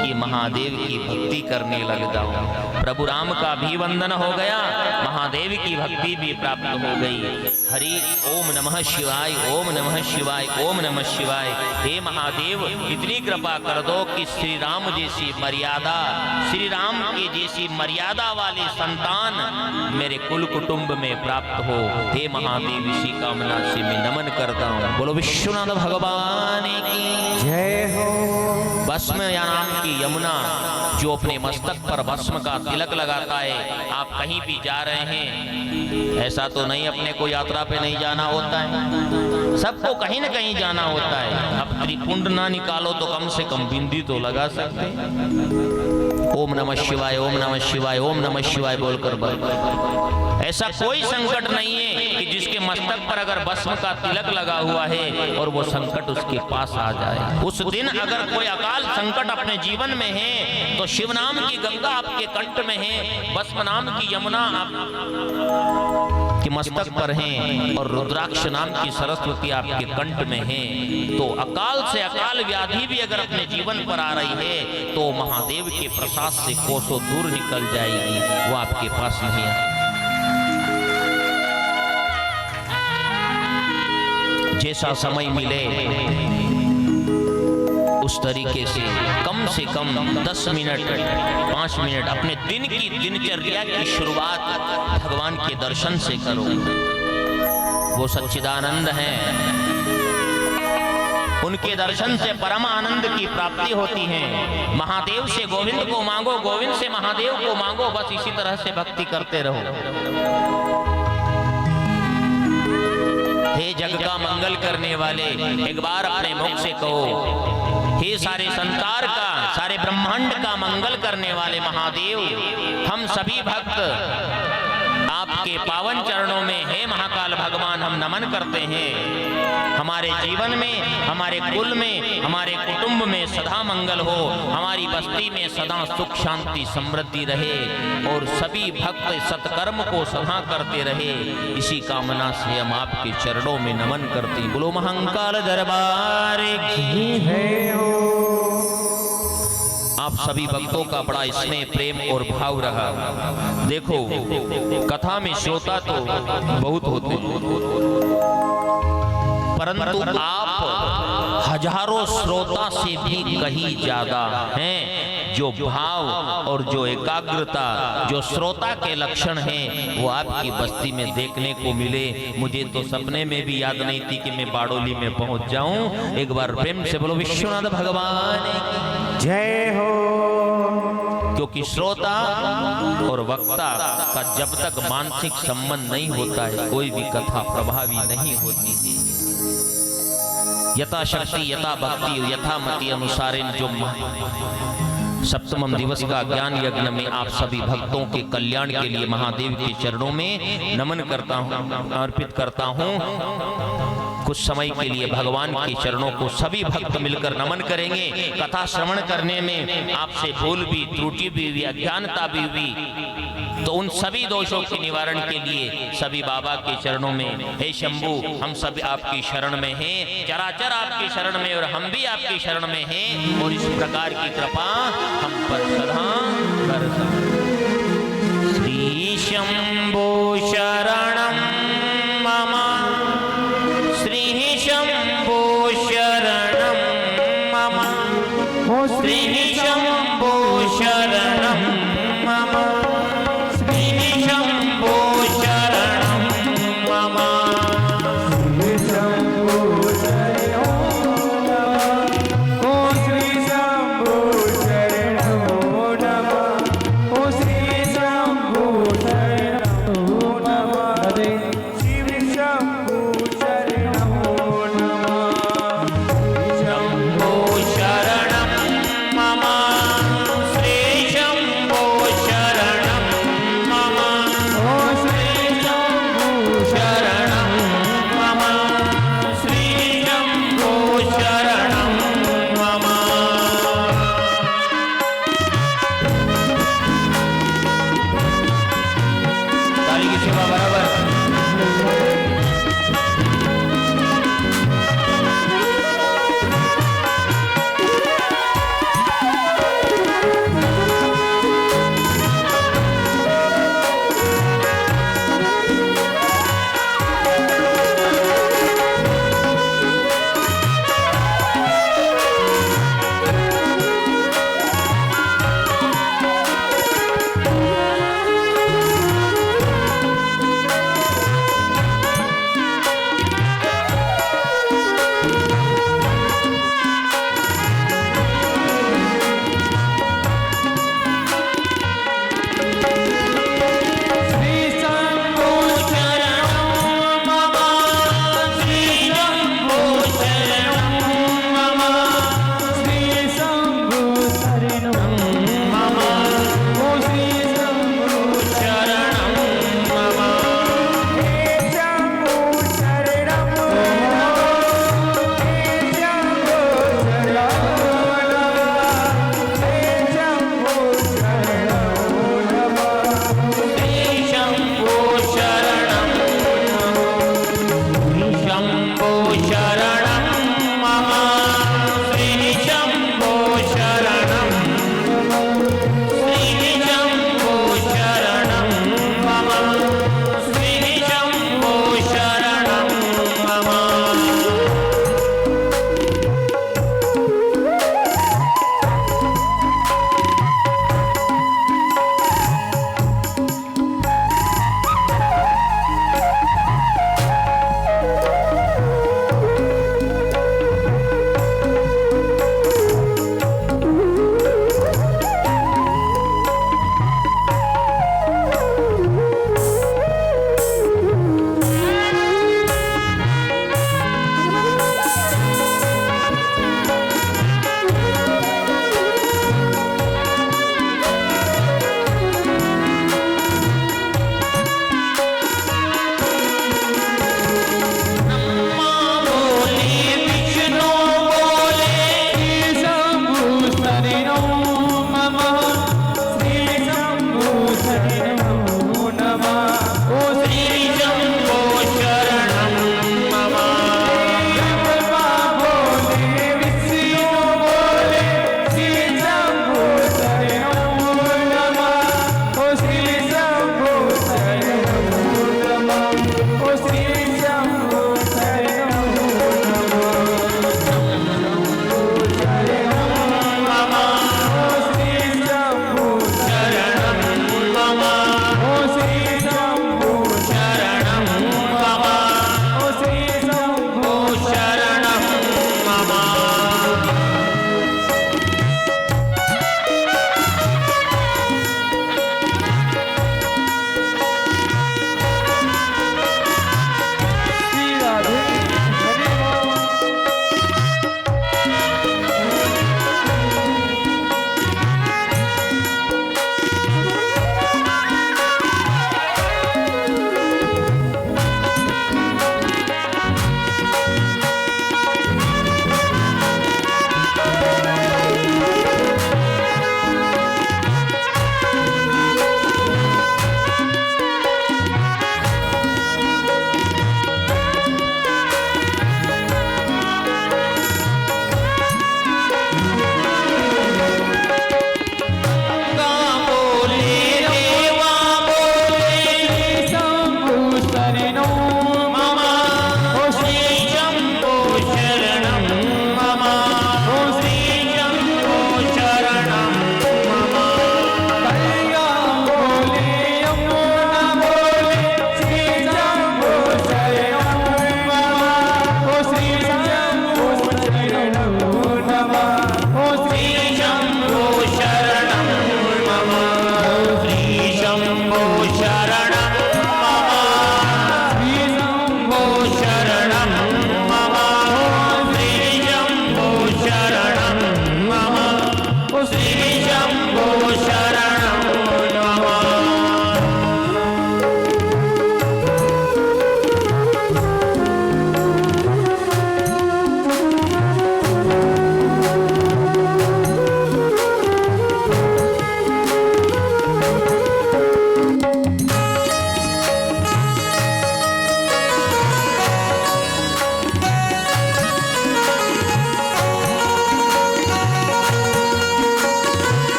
कि महादेव की भक्ति करने लग जाओ। प्रभु राम का भी वंदन हो गया, महादेव की भक्ति भी प्राप्त हो गई। हरि ओम नमः शिवाय, ओम नमः शिवाय, ओम नमः शिवाय। हे महादेव, इतनी कृपा कर दो कि श्री राम जैसी मर्यादा, श्री राम के जैसी मर्यादा वाले संतान मेरे कुल कुटुंब में प्राप्त हो। हे महादेव, इसी कामना से मैं नमन करता हूँ। बोलो विश्वनाथ भगवान की जय हो। भस्म या नाम की यमुना, जो अपने मस्तक पर भस्म का तिलक लगाता है। आप कहीं भी जा रहे हैं, ऐसा तो नहीं अपने को यात्रा पे नहीं जाना होता है, सबको कहीं न कहीं जाना होता है। अब त्रिपुंड ना निकालो तो कम से कम बिंदी तो लगा सकते हैं। ओम नमः शिवाय, ओम नमः शिवाय, ओम नमः शिवाय बोलकर बोल। ऐसा कोई संकट नहीं है कि जिसके मस्तक पर अगर भस्म का तिलक लगा हुआ है और वो संकट उसके पास आ जाए। उस दिन अगर कोई अकाल संकट अपने जीवन में है तो शिव नाम की गंगा आपके कंठ में है, भस्म नाम की यमुना आपके मस्तक पर है और रुद्राक्ष नाम की सरस्वती आपके कंठ में है। तो अकाल से अकाल व्याधि भी अगर अपने जीवन पर आ रही है तो महादेव के प्रसाद से कोसों दूर निकल जाएगी, वो आपके पास नहीं है। जैसा समय मिले उस तरीके से कम 10 मिनट 5 मिनट अपने दिन की दिनचर्या की शुरुआत भगवान के दर्शन से करो। वो सच्चिदानंद हैं, उनके दर्शन से परम आनंद की प्राप्ति होती है। महादेव से गोविंद को मांगो, गोविंद से महादेव को मांगो, बस इसी तरह से भक्ति करते रहो। हे जग का मंगल करने वाले, एक बार अपने मुख से कहो, हे सारे संसार का, सारे ब्रह्मांड का मंगल करने वाले महादेव, हम सभी भक्त आपके पावन चरणों में, हे महाकाल भगवान, हम नमन करते हैं। हमारे जीवन में, हमारे कुल में, हमारे कुटुंब में सदा मंगल हो, हमारी बस्ती में सदा सुख शांति समृद्धि रहे और सभी भक्त सत्कर्म को सदा करते रहे। इसी कामना से हम आपके चरणों में नमन करते हैं। बोलो महाकाल दरबार की जय हो। आप सभी भक्तों का बड़ा स्नेह, प्रेम और भाव रहा। देखो, कथा में श्रोता तो बहुत होते हैं, परंतु आप हजारों श्रोता से भी कहीं ज्यादा हैं। जो भाव और जो एकाग्रता, जो श्रोता के लक्षण हैं, वो आपकी बस्ती में देखने को मिले। मुझे तो सपने में भी याद नहीं थी कि मैं बाड़ोली में पहुंच जाऊं। एक बार प्रेम से बोलो विश्वनाथ भगवान की जय हो। क्योंकि श्रोता और वक्ता का जब तक मानसिक संबंध नहीं होता है, कोई भी कथा प्रभावी नहीं होती है। यथा शक्ति, यथा भक्ति, यथा मति अनुसारेण जो 7वां दिवस का ज्ञान यज्ञ में आप सभी भक्तों के कल्याण के लिए महादेव के चरणों में नमन करता हूँ, अर्पित करता हूँ। कुछ समय के लिए भगवान के चरणों को सभी भक्त मिलकर नमन करेंगे। कथा श्रवण करने में आपसे भूल भी, त्रुटि भी हुई, अज्ञानता भी हुई, तो उन सभी दोषों के निवारण के लिए सभी बाबा के चरणों में, हे शंभू, हम सब आपकी शरण में हैं, चराचर आपकी शरण में और हम भी आपकी शरण में हैं, और इस प्रकार की कृपा हम पर सदा कर श्री शंभो शरणं मम, श्री शंभो शरणं मम, श्री शंभो शरणं मम, श्री शंभो शरणं मम। शंभो शरणं मम,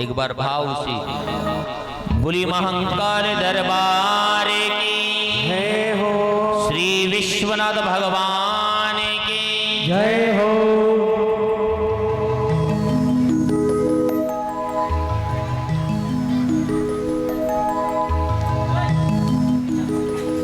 एक बार भाव से बोली महंकार दरबार की जय हो श्री विश्वनाथ भगवान